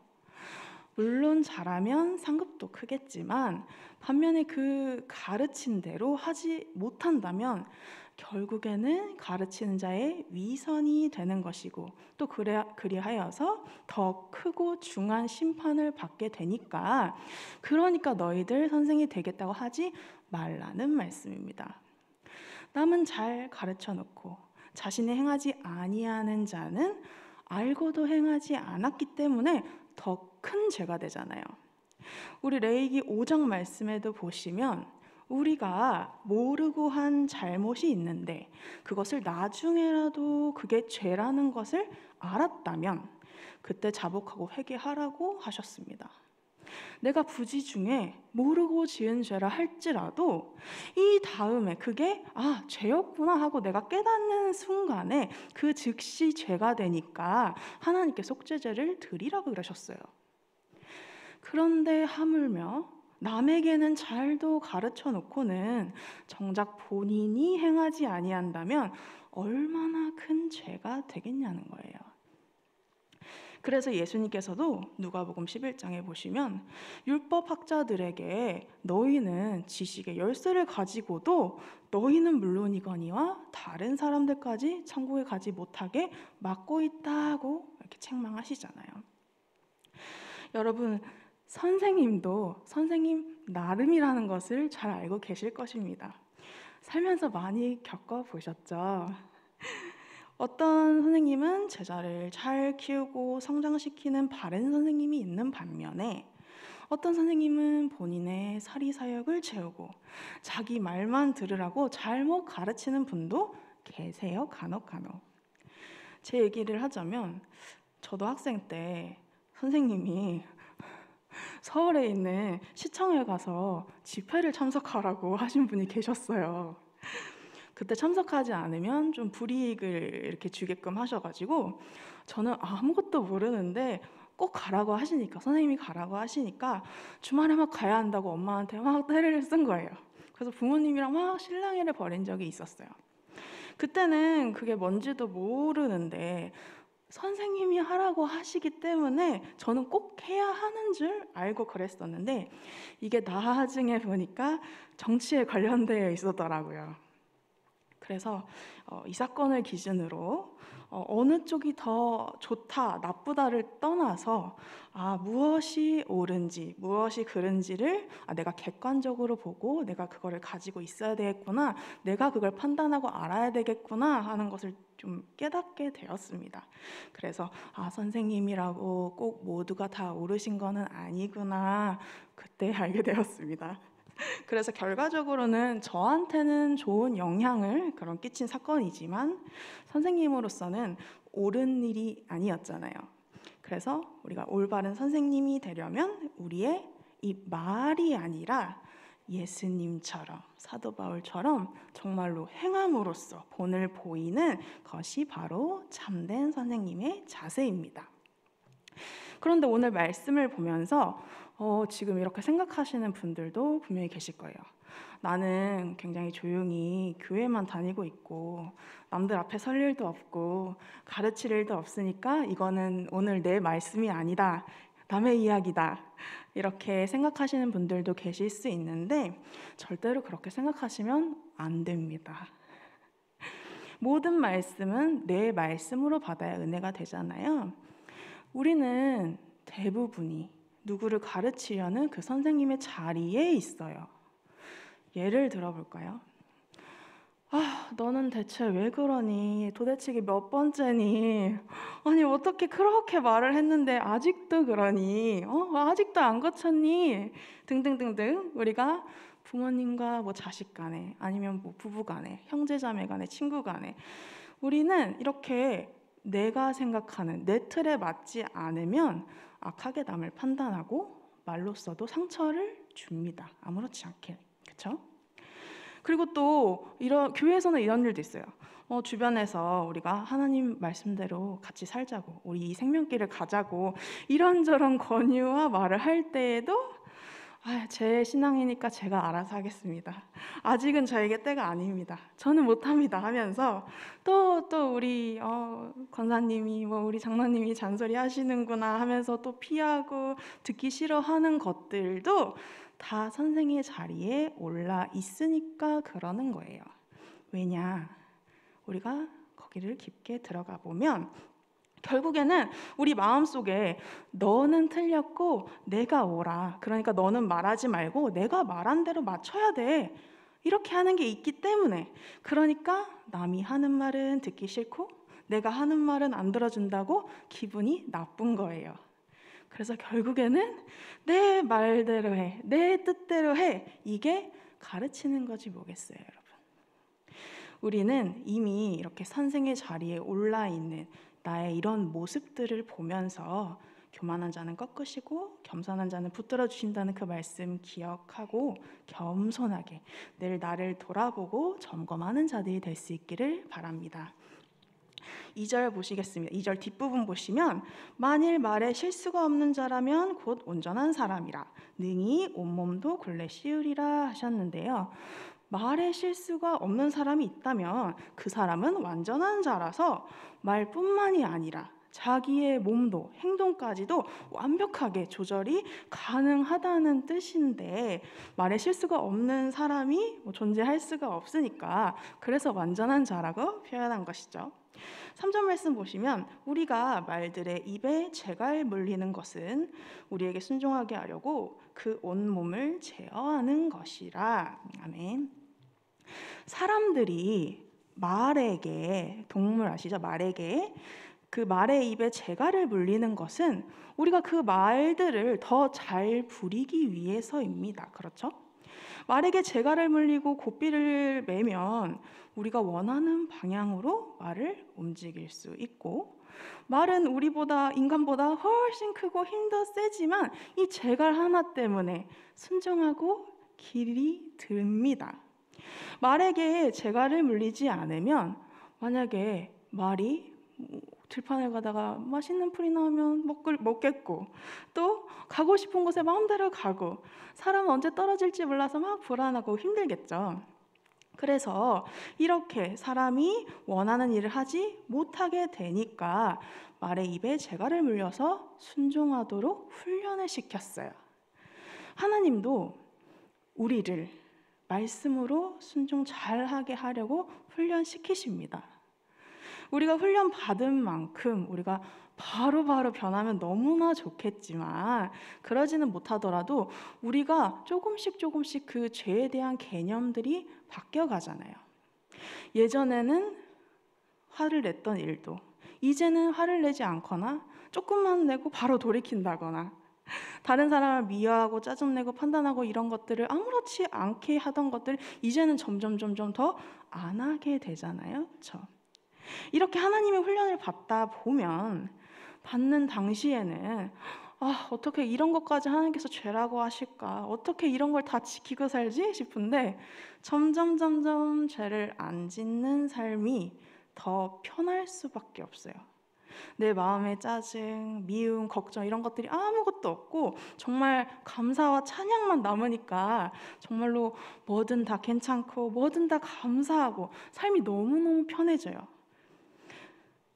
물론 잘하면 상급도 크겠지만 반면에 그 가르친 대로 하지 못한다면 결국에는 가르치는 자의 위선이 되는 것이고, 또 그리하여서 더 크고 중한 심판을 받게 되니까, 그러니까 너희들 선생이 되겠다고 하지 말라는 말씀입니다. 남은 잘 가르쳐 놓고 자신이 행하지 아니하는 자는 알고도 행하지 않았기 때문에 더 큰 죄가 되잖아요. 우리 레위기 5장 말씀에도 보시면 우리가 모르고 한 잘못이 있는데 그것을 나중에라도 그게 죄라는 것을 알았다면 그때 자복하고 회개하라고 하셨습니다. 내가 부지 중에 모르고 지은 죄라 할지라도 이 다음에 그게 죄였구나 하고 내가 깨닫는 순간에 그 즉시 죄가 되니까 하나님께 속죄제를 드리라고 그러셨어요. 그런데 하물며 남에게는 잘도 가르쳐 놓고는 정작 본인이 행하지 아니한다면 얼마나 큰 죄가 되겠냐는 거예요. 그래서 예수님께서도 누가복음 11장에 보시면 율법학자들에게 너희는 지식의 열쇠를 가지고도 너희는 물론이거니와 다른 사람들까지 천국에 가지 못하게 막고 있다고 이렇게 책망하시잖아요. 여러분, 선생님도 선생님 나름이라는 것을 잘 알고 계실 것입니다. 살면서 많이 겪어보셨죠? 어떤 선생님은 제자를 잘 키우고 성장시키는 바른 선생님이 있는 반면에 어떤 선생님은 본인의 사리사욕을 채우고 자기 말만 들으라고 잘못 가르치는 분도 계세요, 간혹. 제 얘기를 하자면 저도 학생 때 선생님이 서울에 있는 시청에 가서 집회를 참석하라고 하신 분이 계셨어요. 그때 참석하지 않으면 좀 불이익을 이렇게 주게끔 하셔가지고 저는 아무것도 모르는데 꼭 가라고 하시니까, 선생님이 가라고 하시니까 주말에 막 가야 한다고 엄마한테 막 때를 쓴 거예요. 그래서 부모님이랑 막 실랑이를 벌인 적이 있었어요. 그때는 그게 뭔지도 모르는데 선생님이 하라고 하시기 때문에 저는 꼭 해야 하는 줄 알고 그랬었는데 이게 나중에 보니까 정치에 관련되어 있었더라고요. 그래서 이 사건을 기준으로 어느 쪽이 더 좋다, 나쁘다를 떠나서 무엇이 옳은지, 무엇이 그른지를 내가 객관적으로 보고 내가 그거를 가지고 있어야 되겠구나, 내가 그걸 판단하고 알아야 되겠구나 하는 것을 좀 깨닫게 되었습니다. 그래서 선생님이라고 꼭 모두가 다 옳으신 거는 아니구나, 그때 알게 되었습니다. 그래서 결과적으로는 저한테는 좋은 영향을 끼친 사건이지만 선생님으로서는 옳은 일이 아니었잖아요. 그래서 우리가 올바른 선생님이 되려면 우리의 이 말이 아니라 예수님처럼, 사도 바울처럼 정말로 행함으로써 본을 보이는 것이 바로 참된 선생님의 자세입니다. 그런데 오늘 말씀을 보면서 지금 이렇게 생각하시는 분들도 분명히 계실 거예요. 나는 굉장히 조용히 교회만 다니고 있고 남들 앞에 설 일도 없고 가르칠 일도 없으니까 이거는 오늘 내 말씀이 아니다, 남의 이야기다, 이렇게 생각하시는 분들도 계실 수 있는데 절대로 그렇게 생각하시면 안 됩니다. 모든 말씀은 내 말씀으로 받아야 은혜가 되잖아요. 우리는 대부분이 누구를 가르치려는 그 선생님의 자리에 있어요. 예를 들어볼까요? 너는 대체 왜 그러니? 도대체 이게 몇 번째니? 아니 어떻게 그렇게 말을 했는데 아직도 그러니? 아직도 안 고쳤니? 등등등등 우리가 부모님과 뭐 자식 간에, 아니면 뭐 부부 간에, 형제 자매 간에, 친구 간에, 우리는 이렇게 내가 생각하는 내 틀에 맞지 않으면 악하게 남을 판단하고 말로써도 상처를 줍니다. 아무렇지 않게. 그렇죠? 그리고 또 교회에서는 이런 일도 있어요. 주변에서 우리가 하나님 말씀대로 같이 살자고, 우리 이 생명길을 가자고 이런저런 권유와 말을 할 때에도 제 신앙이니까 제가 알아서 하겠습니다. 아직은 저에게 때가 아닙니다. 저는 못합니다 하면서 또 우리 권사님이 뭐 우리 장로님이 잔소리 하시는구나 하면서 또 피하고 듣기 싫어하는 것들도 다 선생의 자리에 올라 있으니까 그러는 거예요. 왜냐? 우리가 거기를 깊게 들어가 보면 결국에는 우리 마음속에 너는 틀렸고 내가 옳아. 그러니까 너는 말하지 말고 내가 말한 대로 맞춰야 돼. 이렇게 하는 게 있기 때문에, 그러니까 남이 하는 말은 듣기 싫고 내가 하는 말은 안 들어준다고 기분이 나쁜 거예요. 그래서 결국에는 내 말대로 해, 내 뜻대로 해. 이게 가르치는 거지 뭐겠어요, 여러분. 우리는 이미 이렇게 선생의 자리에 올라 있는 나의 이런 모습들을 보면서 교만한 자는 꺾으시고 겸손한 자는 붙들어 주신다는 그 말씀 기억하고 겸손하게 늘 나를 돌아보고 점검하는 자들이 될 수 있기를 바랍니다. 2절 보시겠습니다. 2절 뒷부분 보시면 만일 말에 실수가 없는 자라면 곧 온전한 사람이라 능히 온몸도 굴레 씌우리라 하셨는데요. 말에 실수가 없는 사람이 있다면 그 사람은 완전한 자라서 말뿐만이 아니라 자기의 몸도 행동까지도 완벽하게 조절이 가능하다는 뜻인데, 말에 실수가 없는 사람이 존재할 수가 없으니까 그래서 완전한 자라고 표현한 것이죠. 3절 말씀 보시면 우리가 말들의 입에 재갈 물리는 것은 우리에게 순종하게 하려고 그 온몸을 제어하는 것이라. 아멘. 사람들이 말에게, 동물 아시죠? 말에게 그 말의 입에 재갈을 물리는 것은 우리가 그 말들을 더 잘 부리기 위해서입니다. 그렇죠? 말에게 재갈을 물리고 고삐를 매면 우리가 원하는 방향으로 말을 움직일 수 있고, 말은 우리보다, 인간보다 훨씬 크고 힘도 세지만 이 재갈 하나 때문에 순종하고 길이 듭니다. 말에게 재갈을 물리지 않으면 만약에 말이 들판에 가다가 맛있는 풀이 나오면 먹겠고, 또 가고 싶은 곳에 마음대로 가고, 사람은 언제 떨어질지 몰라서 막 불안하고 힘들겠죠. 그래서 이렇게 사람이 원하는 일을 하지 못하게 되니까 말의 입에 재갈을 물려서 순종하도록 훈련을 시켰어요. 하나님도 우리를 말씀으로 순종 잘하게 하려고 훈련시키십니다. 우리가 훈련 받은 만큼 우리가 바로 변하면 너무나 좋겠지만, 그러지는 못하더라도 우리가 조금씩 그 죄에 대한 개념들이 바뀌어 가잖아요. 예전에는 화를 냈던 일도 이제는 화를 내지 않거나 조금만 내고 바로 돌이킨다거나, 다른 사람을 미워하고 짜증내고 판단하고 이런 것들을 아무렇지 않게 하던 것들 이제는 점점 더 안 하게 되잖아요. 그렇죠? 이렇게 하나님의 훈련을 받는 당시에는 어떻게 이런 것까지 하나님께서 죄라고 하실까? 어떻게 이런 걸 다 지키고 살지? 싶은데 점점 죄를 안 짓는 삶이 더 편할 수밖에 없어요. 내 마음에 짜증, 미움, 걱정 이런 것들이 아무것도 없고 정말 감사와 찬양만 남으니까 정말로 뭐든 다 괜찮고 뭐든 다 감사하고 삶이 너무너무 편해져요.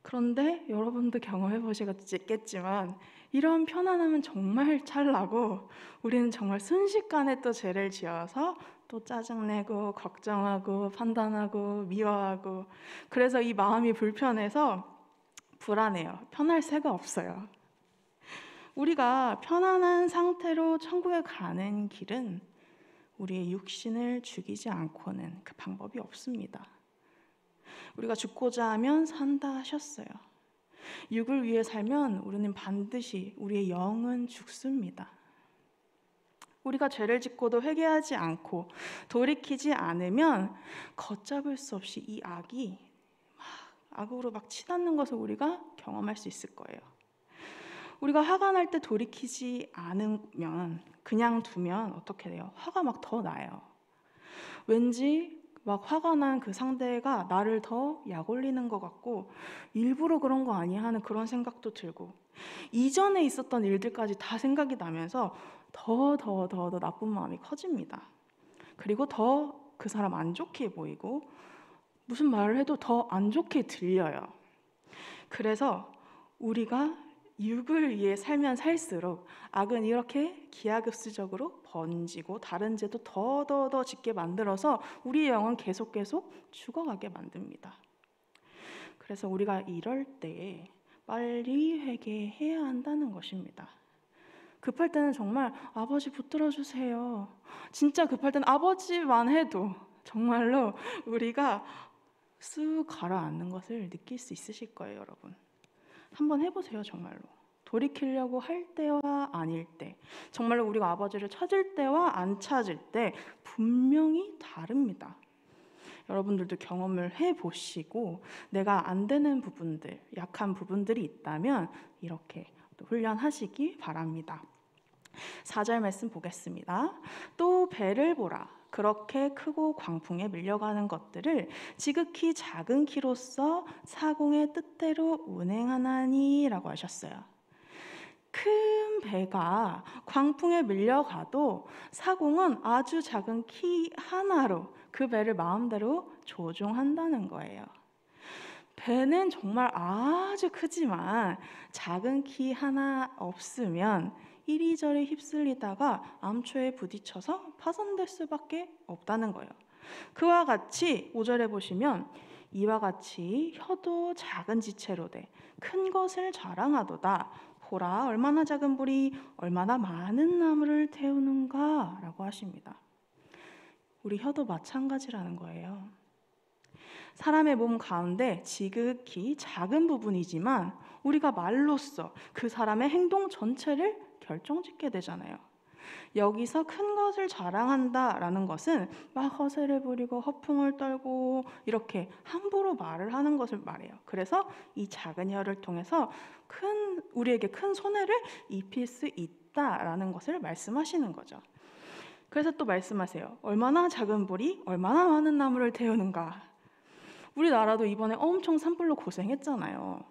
그런데 여러분도 경험해 보시겠지만 이런 편안함은 정말 찰나고 우리는 정말 순식간에 또 죄를 지어서 또 짜증내고 걱정하고 판단하고 미워하고, 그래서 이 마음이 불편해서 불안해요. 편할 새가 없어요. 우리가 편안한 상태로 천국에 가는 길은 우리의 육신을 죽이지 않고는 그 방법이 없습니다. 우리가 죽고자 하면 산다 하셨어요. 육을 위해 살면 우리는 반드시 우리의 영은 죽습니다. 우리가 죄를 짓고도 회개하지 않고 돌이키지 않으면 걷잡을 수 없이 이 악이 악으로 막 치닫는 것을 우리가 경험할 수 있을 거예요. 우리가 화가 날 때 돌이키지 않으면, 그냥 두면 어떻게 돼요? 화가 막 더 나요. 왠지 막 화가 난 그 상대가 나를 더 약올리는 것 같고 일부러 그런 거 아니야 하는 그런 생각도 들고, 이전에 있었던 일들까지 다 생각이 나면서 더 나쁜 마음이 커집니다. 그리고 더 그 사람 안 좋게 보이고 무슨 말을 해도 더 안 좋게 들려요. 그래서 우리가 육을 위해 살면 살수록 악은 이렇게 기하급수적으로 번지고 다른 죄도 더 짓게 만들어서 우리의 영은 계속 죽어가게 만듭니다. 그래서 우리가 이럴 때 빨리 회개해야 한다는 것입니다. 급할 때는 정말 아버지 붙들어 주세요. 진짜 급할 때는 아버지만 해도 정말로 우리가 쑥 가라앉는 것을 느낄 수 있으실 거예요, 여러분. 한번 해보세요, 정말로. 돌이키려고 할 때와 아닐 때, 정말로 우리가 아버지를 찾을 때와 안 찾을 때 분명히 다릅니다. 여러분들도 경험을 해보시고 내가 안 되는 부분들, 약한 부분들이 있다면 이렇게 또 훈련하시기 바랍니다. 4절 말씀 보겠습니다. 또 배를 보라. 그렇게 크고 광풍에 밀려가는 것들을 지극히 작은 키로서 사공의 뜻대로 운행하나니 라고 하셨어요. 큰 배가 광풍에 밀려가도 사공은 아주 작은 키 하나로 그 배를 마음대로 조종한다는 거예요. 배는 정말 아주 크지만 작은 키 하나 없으면 이리저리 휩쓸리다가 암초에 부딪혀서 파손될 수밖에 없다는 거예요. 그와 같이 5절에 보시면 이와 같이 혀도 작은 지체로 돼 큰 것을 자랑하도다. 보라 얼마나 작은 불이 얼마나 많은 나무를 태우는가 라고 하십니다. 우리 혀도 마찬가지라는 거예요. 사람의 몸 가운데 지극히 작은 부분이지만 우리가 말로써 그 사람의 행동 전체를 결정짓게 되잖아요. 여기서 큰 것을 자랑한다라는 것은 막 허세를 부리고 허풍을 떨고 이렇게 함부로 말을 하는 것을 말해요. 그래서 이 작은 혀를 통해서 우리에게 큰 손해를 입힐 수 있다라는 것을 말씀하시는 거죠. 그래서 또 말씀하세요. 얼마나 작은 불이 얼마나 많은 나무를 태우는가. 우리나라도 이번에 엄청 산불로 고생했잖아요.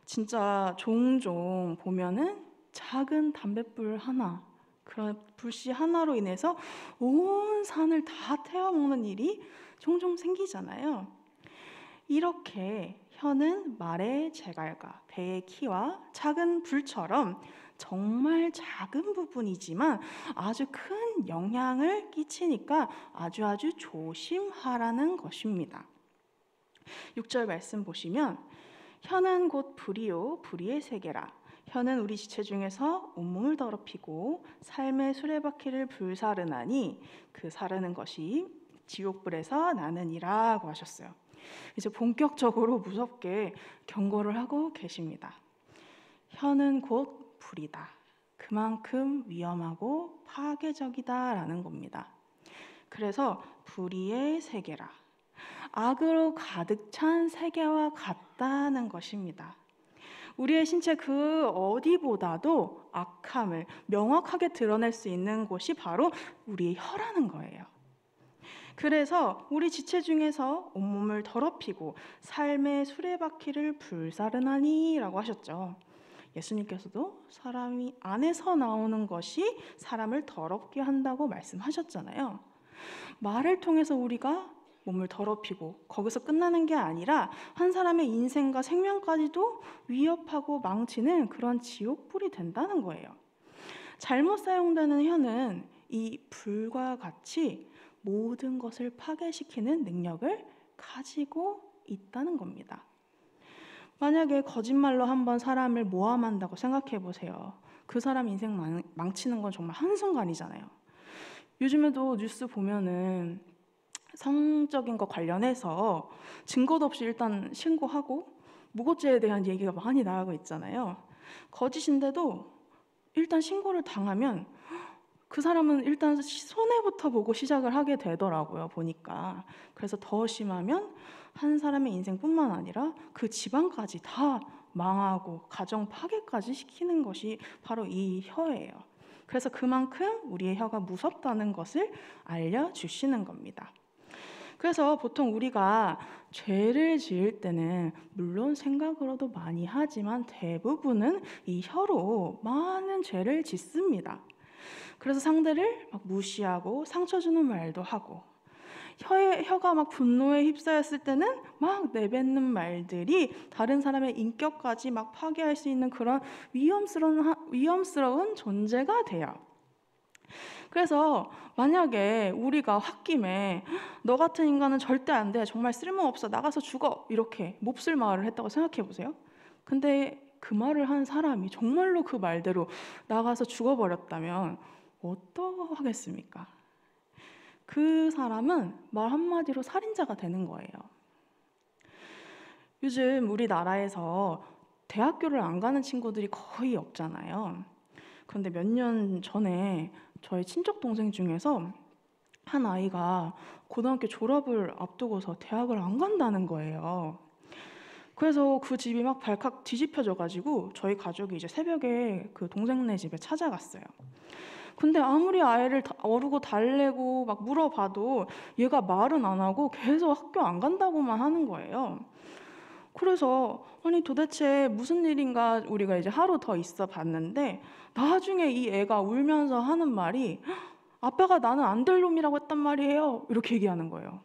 진짜 종종 보면은 작은 담뱃불 하나, 그런 불씨 하나로 인해서 온 산을 다 태워먹는 일이 종종 생기잖아요. 이렇게 혀는 말의 제갈과 배의 키와 작은 불처럼 정말 작은 부분이지만 아주 큰 영향을 끼치니까 아주 조심하라는 것입니다. 6절 말씀 보시면 혀는 곧 불이요 불의의 세계라. 혀는 우리 지체 중에서 온몸을 더럽히고 삶의 수레바퀴를 불사르나니 그 사르는 것이 지옥불에서 나느니라고 하셨어요. 이제 본격적으로 무섭게 경고를 하고 계십니다. 혀는 곧 불이다. 그만큼 위험하고 파괴적이다라는 겁니다. 그래서 불의의 세계라. 악으로 가득 찬 세계와 같다는 것입니다. 우리의 신체 그 어디보다도 악함을 명확하게 드러낼 수 있는 곳이 바로 우리의 혀라는 거예요. 그래서 우리 지체 중에서 온몸을 더럽히고 삶의 수레바퀴를 불사르나니 라고 하셨죠. 예수님께서도 사람이 안에서 나오는 것이 사람을 더럽게 한다고 말씀하셨잖아요. 말을 통해서 우리가 몸을 더럽히고 거기서 끝나는 게 아니라 한 사람의 인생과 생명까지도 위협하고 망치는 그런 지옥불이 된다는 거예요. 잘못 사용되는 혀는 이 불과 같이 모든 것을 파괴시키는 능력을 가지고 있다는 겁니다. 만약에 거짓말로 한번 사람을 모함한다고 생각해 보세요. 그 사람 인생 망치는 건 정말 한순간이잖아요. 요즘에도 뉴스 보면은 성적인 거 관련해서 증거도 없이 일단 신고하고 무고죄에 대한 얘기가 많이 나오고 있잖아요. 거짓인데도 일단 신고를 당하면 그 사람은 일단 손해부터 보고 시작을 하게 되더라고요, 보니까. 그래서 더 심하면 한 사람의 인생뿐만 아니라 그 집안까지 다 망하고 가정 파괴까지 시키는 것이 바로 이 혀예요. 그래서 그만큼 우리의 혀가 무섭다는 것을 알려주시는 겁니다. 그래서 보통 우리가 죄를 지을 때는 물론 생각으로도 많이 하지만 대부분은 이 혀로 많은 죄를 짓습니다. 그래서 상대를 막 무시하고 상처 주는 말도 하고, 혀가 막 분노에 휩싸였을 때는 막 내뱉는 말들이 다른 사람의 인격까지 막 파괴할 수 있는 그런 위험스러운 존재가 돼요. 그래서 만약에 우리가 홧김에 너 같은 인간은 절대 안 돼, 정말 쓸모없어, 나가서 죽어, 이렇게 몹쓸 말을 했다고 생각해 보세요. 근데 그 말을 한 사람이 정말로 그 말대로 나가서 죽어버렸다면 어떠하겠습니까? 그 사람은 말 한마디로 살인자가 되는 거예요. 요즘 우리나라에서 대학교를 안 가는 친구들이 거의 없잖아요. 그런데 몇 년 전에 저희 친척 동생 중에서 한 아이가 고등학교 졸업을 앞두고서 대학을 안 간다는 거예요. 그래서 그 집이 막 발칵 뒤집혀져가지고 저희 가족이 이제 새벽에 그 동생네 집에 찾아갔어요. 근데 아무리 아이를 어르고 달래고 막 물어봐도 얘가 말은 안 하고 계속 학교 안 간다고만 하는 거예요. 그래서 아니 도대체 무슨 일인가 우리가 이제 하루 더 있어 봤는데 나중에 이 애가 울면서 하는 말이 아빠가 나는 안 될 놈이라고 했단 말이에요. 이렇게 얘기하는 거예요.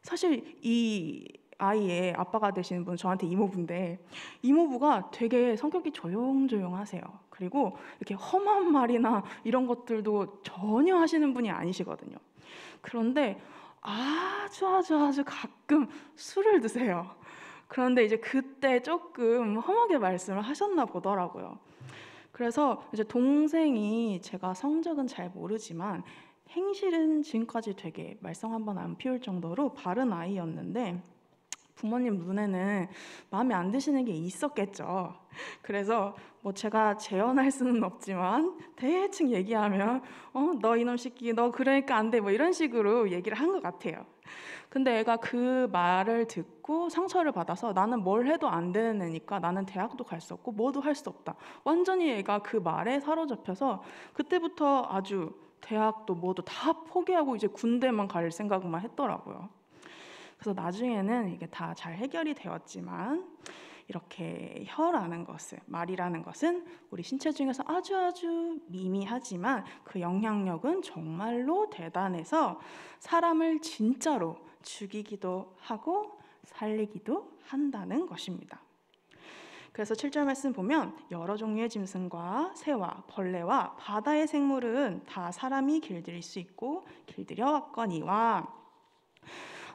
사실 이 아이의 아빠가 되시는 분 저한테 이모부인데 이모부가 되게 성격이 조용조용하세요. 그리고 이렇게 험한 말이나 이런 것들도 전혀 하시는 분이 아니시거든요. 그런데 아주 가끔 술을 드세요. 그런데 이제 그때 조금 험하게 말씀을 하셨나 보더라고요. 그래서 이제 동생이 제가 성적은 잘 모르지만 행실은 지금까지 되게 말썽 한번 안 피울 정도로 바른 아이였는데 부모님 눈에는 마음에 안 드시는 게 있었겠죠. 그래서 뭐 제가 재현할 수는 없지만 대충 얘기하면 너 이놈 새끼 너 그러니까 안 돼 뭐 이런 식으로 얘기를 한 것 같아요. 근데 애가 그 말을 듣고 상처를 받아서 나는 뭘 해도 안 되는 애니까 나는 대학도 갈 수 없고 뭐도 할 수 없다. 완전히 애가 그 말에 사로잡혀서 그때부터 아주 대학도 뭐도 다 포기하고 이제 군대만 갈 생각만 했더라고요. 그래서 나중에는 이게 다 잘 해결이 되었지만 이렇게 혀라는 것은, 말이라는 것은 우리 신체 중에서 아주 미미하지만 그 영향력은 정말로 대단해서 사람을 진짜로 죽이기도 하고 살리기도 한다는 것입니다. 그래서 7절 말씀 보면 여러 종류의 짐승과 새와 벌레와 바다의 생물은 다 사람이 길들일 수 있고 길들여 왔거니와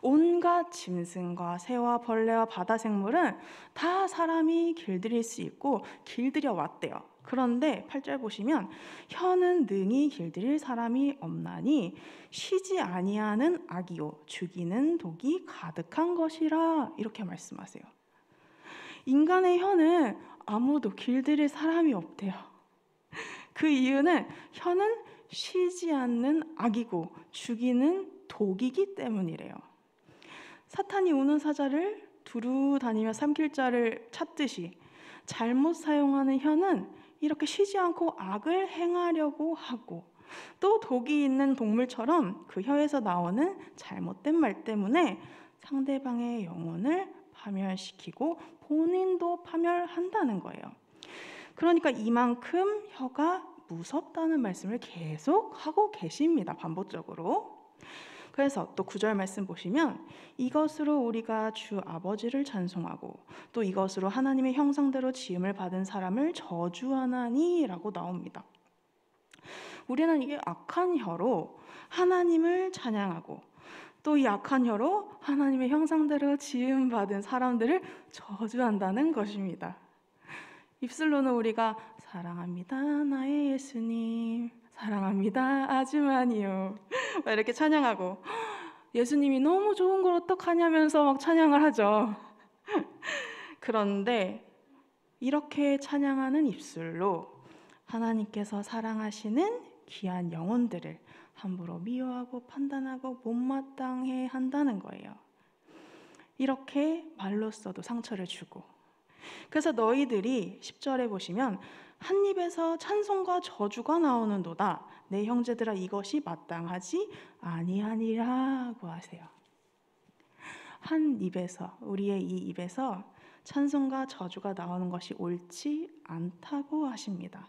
온갖 짐승과 새와 벌레와 바다 생물은 다 사람이 길들일 수 있고 길들여 왔대요. 그런데 8절 보시면 혀는 능히 길들일 사람이 없나니 쉬지 아니하는 악이요 죽이는 독이 가득한 것이라 이렇게 말씀하세요. 인간의 혀는 아무도 길들일 사람이 없대요. 그 이유는 혀는 쉬지 않는 악이고 죽이는 독이기 때문이래요. 사탄이 우는 사자를 두루 다니며 삼킬 자를 찾듯이 잘못 사용하는 혀는 이렇게 쉬지 않고 악을 행하려고 하고 또 독이 있는 동물처럼 그 혀에서 나오는 잘못된 말 때문에 상대방의 영혼을 파멸시키고 본인도 파멸한다는 거예요. 그러니까 이만큼 혀가 무섭다는 말씀을 계속 하고 계십니다. 반복적으로. 그래서 또 9절 말씀 보시면 이것으로 우리가 주 아버지를 찬송하고 또 이것으로 하나님의 형상대로 지음을 받은 사람을 저주하나니 라고 나옵니다. 우리는 이게 악한 혀로 하나님을 찬양하고 또 이 악한 혀로 하나님의 형상대로 지음 받은 사람들을 저주한다는 것입니다. 입술로는 우리가 사랑합니다 나의 예수님, 사랑합니다 아주 많이요 이렇게 찬양하고 예수님이 너무 좋은 걸 어떡하냐면서 막 찬양을 하죠. 그런데 이렇게 찬양하는 입술로 하나님께서 사랑하시는 귀한 영혼들을 함부로 미워하고 판단하고 못마땅해 한다는 거예요. 이렇게 말로써도 상처를 주고, 그래서 너희들이 10절에 보시면 한 입에서 찬송과 저주가 나오는도다. 내 형제들아 이것이 마땅하지 아니하니라고 하세요. 한 입에서, 우리의 이 입에서 찬송과 저주가 나오는 것이 옳지 않다고 하십니다.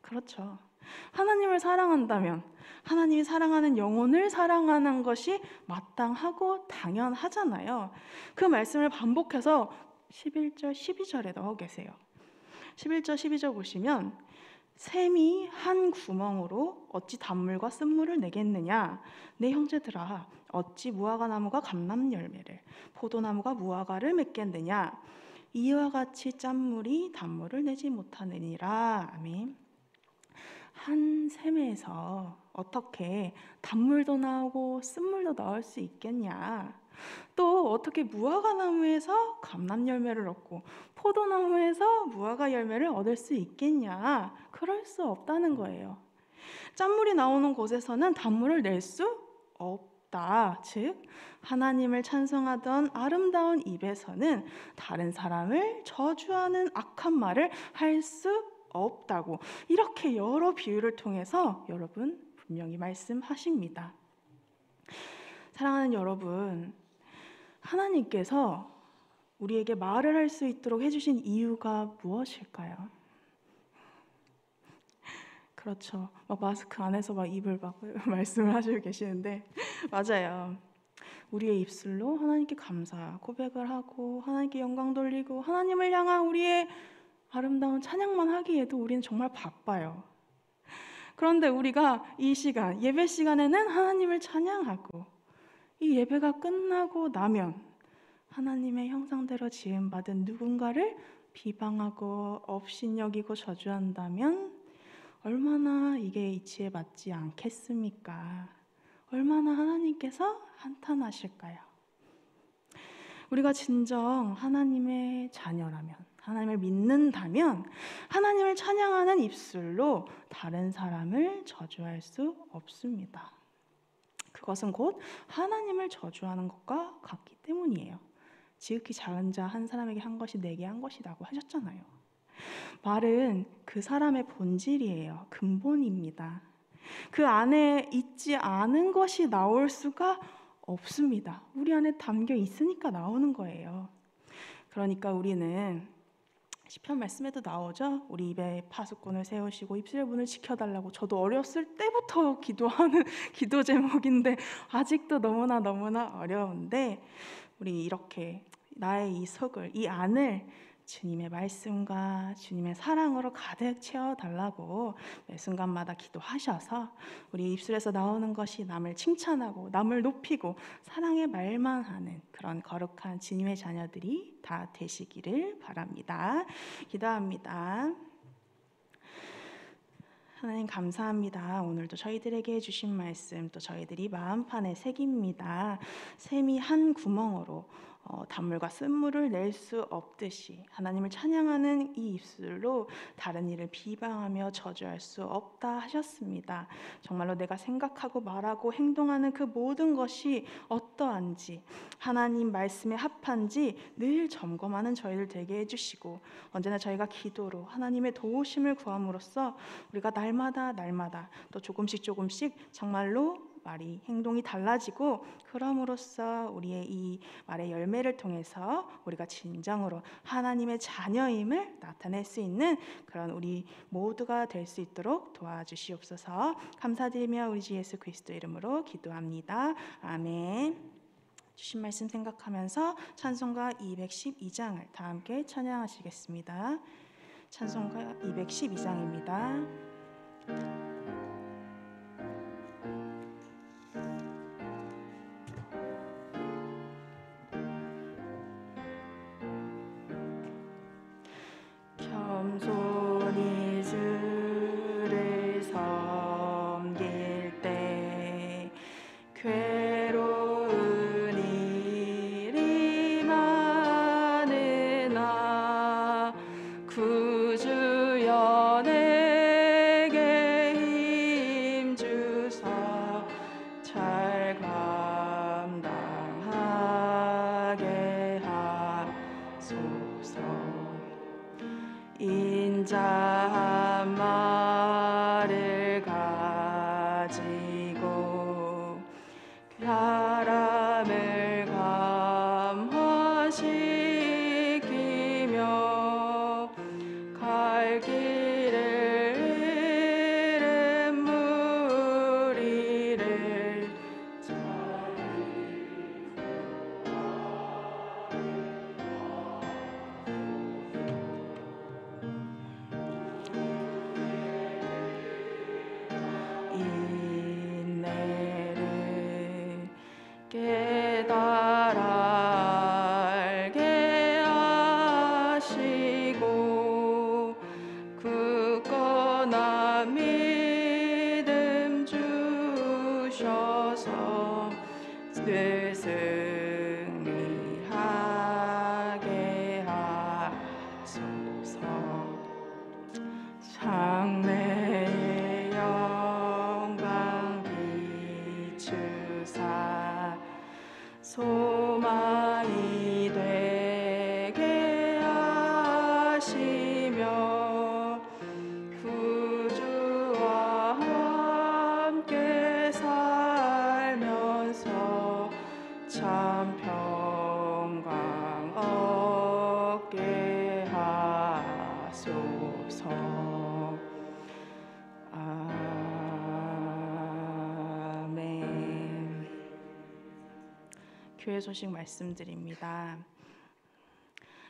그렇죠. 하나님을 사랑한다면 하나님이 사랑하는 영혼을 사랑하는 것이 마땅하고 당연하잖아요. 그 말씀을 반복해서 11절, 12절에 넣어 계세요. 11절, 12절 보시면 샘이 한 구멍으로 어찌 단물과 쓴물을 내겠느냐. 내 형제들아 어찌 무화과나무가 감람 열매를, 포도나무가 무화과를 맺겠느냐. 이와 같이 짠물이 단물을 내지 못하느니라. 아멘. 한 샘에서 어떻게 단물도 나오고 쓴물도 나올 수 있겠냐. 또 어떻게 무화과나무에서 감람 열매를 얻고 포도나무에서 무화과 열매를 얻을 수 있겠냐. 그럴 수 없다는 거예요. 짠물이 나오는 곳에서는 단물을 낼 수 없다. 즉 하나님을 찬송하던 아름다운 입에서는 다른 사람을 저주하는 악한 말을 할 수 없다고, 이렇게 여러 비유를 통해서 여러분 분명히 말씀하십니다. 사랑하는 여러분, 하나님께서 우리에게 말을 할 수 있도록 해주신 이유가 무엇일까요? 그렇죠. 막 마스크 안에서 막 입을 막 말씀을 하시고 계시는데 맞아요. 우리의 입술로 하나님께 감사 고백을 하고 하나님께 영광 돌리고 하나님을 향한 우리의 아름다운 찬양만 하기에도 우리는 정말 바빠요. 그런데 우리가 이 시간, 예배 시간에는 하나님을 찬양하고 이 예배가 끝나고 나면 하나님의 형상대로 지음받은 누군가를 비방하고 업신여기고 저주한다면 얼마나 이게 이치에 맞지 않겠습니까? 얼마나 하나님께서 한탄하실까요? 우리가 진정 하나님의 자녀라면, 하나님을 믿는다면 하나님을 찬양하는 입술로 다른 사람을 저주할 수 없습니다. 그것은 곧 하나님을 저주하는 것과 같기 때문이에요. 지극히 작은 자 한 사람에게 한 것이 내게 한 것이라고 하셨잖아요. 말은 그 사람의 본질이에요. 근본입니다. 그 안에 있지 않은 것이 나올 수가 없습니다. 우리 안에 담겨 있으니까 나오는 거예요. 그러니까 우리는 시편 말씀에도 나오죠. 우리 입에 파수꾼을 세우시고 입술의 문을 지켜달라고. 저도 어렸을 때부터 기도하는 기도 제목인데 아직도 너무나 어려운데, 우리 이렇게 나의 이 속을, 이 안을 주님의 말씀과 주님의 사랑으로 가득 채워달라고 매 순간마다 기도하셔서 우리 입술에서 나오는 것이 남을 칭찬하고 남을 높이고 사랑의 말만 하는 그런 거룩한 주님의 자녀들이 다 되시기를 바랍니다. 기도합니다. 하나님 감사합니다. 오늘도 저희들에게 해주신 말씀 또 저희들이 마음판에 새깁니다. 샘이 한 구멍으로 단물과 쓴물을 낼 수 없듯이 하나님을 찬양하는 이 입술로 다른 이를 비방하며 저주할 수 없다 하셨습니다. 정말로 내가 생각하고 말하고 행동하는 그 모든 것이 어떠한지, 하나님 말씀에 합한지 늘 점검하는 저희들 되게 해주시고, 언제나 저희가 기도로 하나님의 도우심을 구함으로써 우리가 날마다 또 조금씩 정말로 말이, 행동이 달라지고, 그럼으로써 우리의 이 말의 열매를 통해서 우리가 진정으로 하나님의 자녀임을 나타낼 수 있는 그런 우리 모두가 될 수 있도록 도와주시옵소서. 감사드리며 우리 주 예수 그리스도 이름으로 기도합니다. 아멘. 주신 말씀 생각하면서 찬송가 212장을 다 함께 찬양하시겠습니다. 찬송가 212장입니다. 겸손히 주를 섬길 때 괴로운 일이 많으나 구주 연애 인자 한 마리를 가지고 사람을 감화시키며 갈 길을 잃은 무리를 인내를 깨달아 알게 하시고 굳건한 믿음 주셔서 늘 승리하게 하소서. 장래의 영광 비추사 소망이 되게 하시며 구주와 함께 살면서 참 평강 얻게 하소서. 아멘. 교회 소식 말씀드립니다.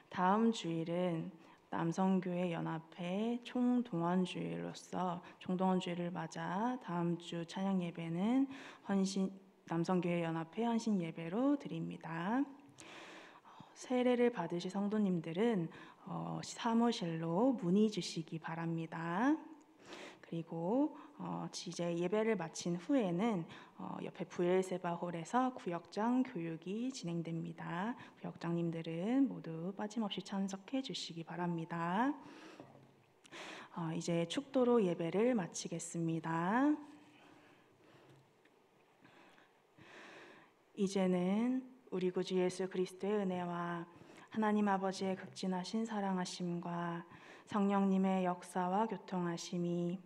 다음 주일은 남성교회 연합회 총동원주일로서 총동원주일을 맞아 다음 주 찬양 예배는 남성교회 연합회 헌신 예배로 드립니다. 세례를 받으실 성도님들은 사무실로 문의 주시기 바랍니다. 그리고 이제 예배를 마친 후에는 옆에 부엘세바홀에서 구역장 교육이 진행됩니다. 구역장님들은 모두 빠짐없이 참석해 주시기 바랍니다. 이제 축도로 예배를 마치겠습니다. 이제는 우리 구주 예수 그리스도의 은혜와 하나님 아버지의 극진하신 사랑하심과 성령님의 역사와 교통하심이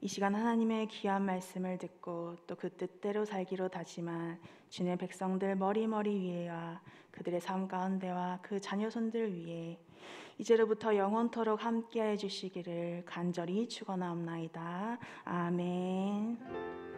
이 시간 하나님의 귀한 말씀을 듣고 또 그 뜻대로 살기로 다짐한 주님의 백성들 머리머리 위에와 그들의 삶 가운데와 그 자녀손들 위에 이제로부터 영원토록 함께해 주시기를 간절히 축원하옵나이다. 아멘.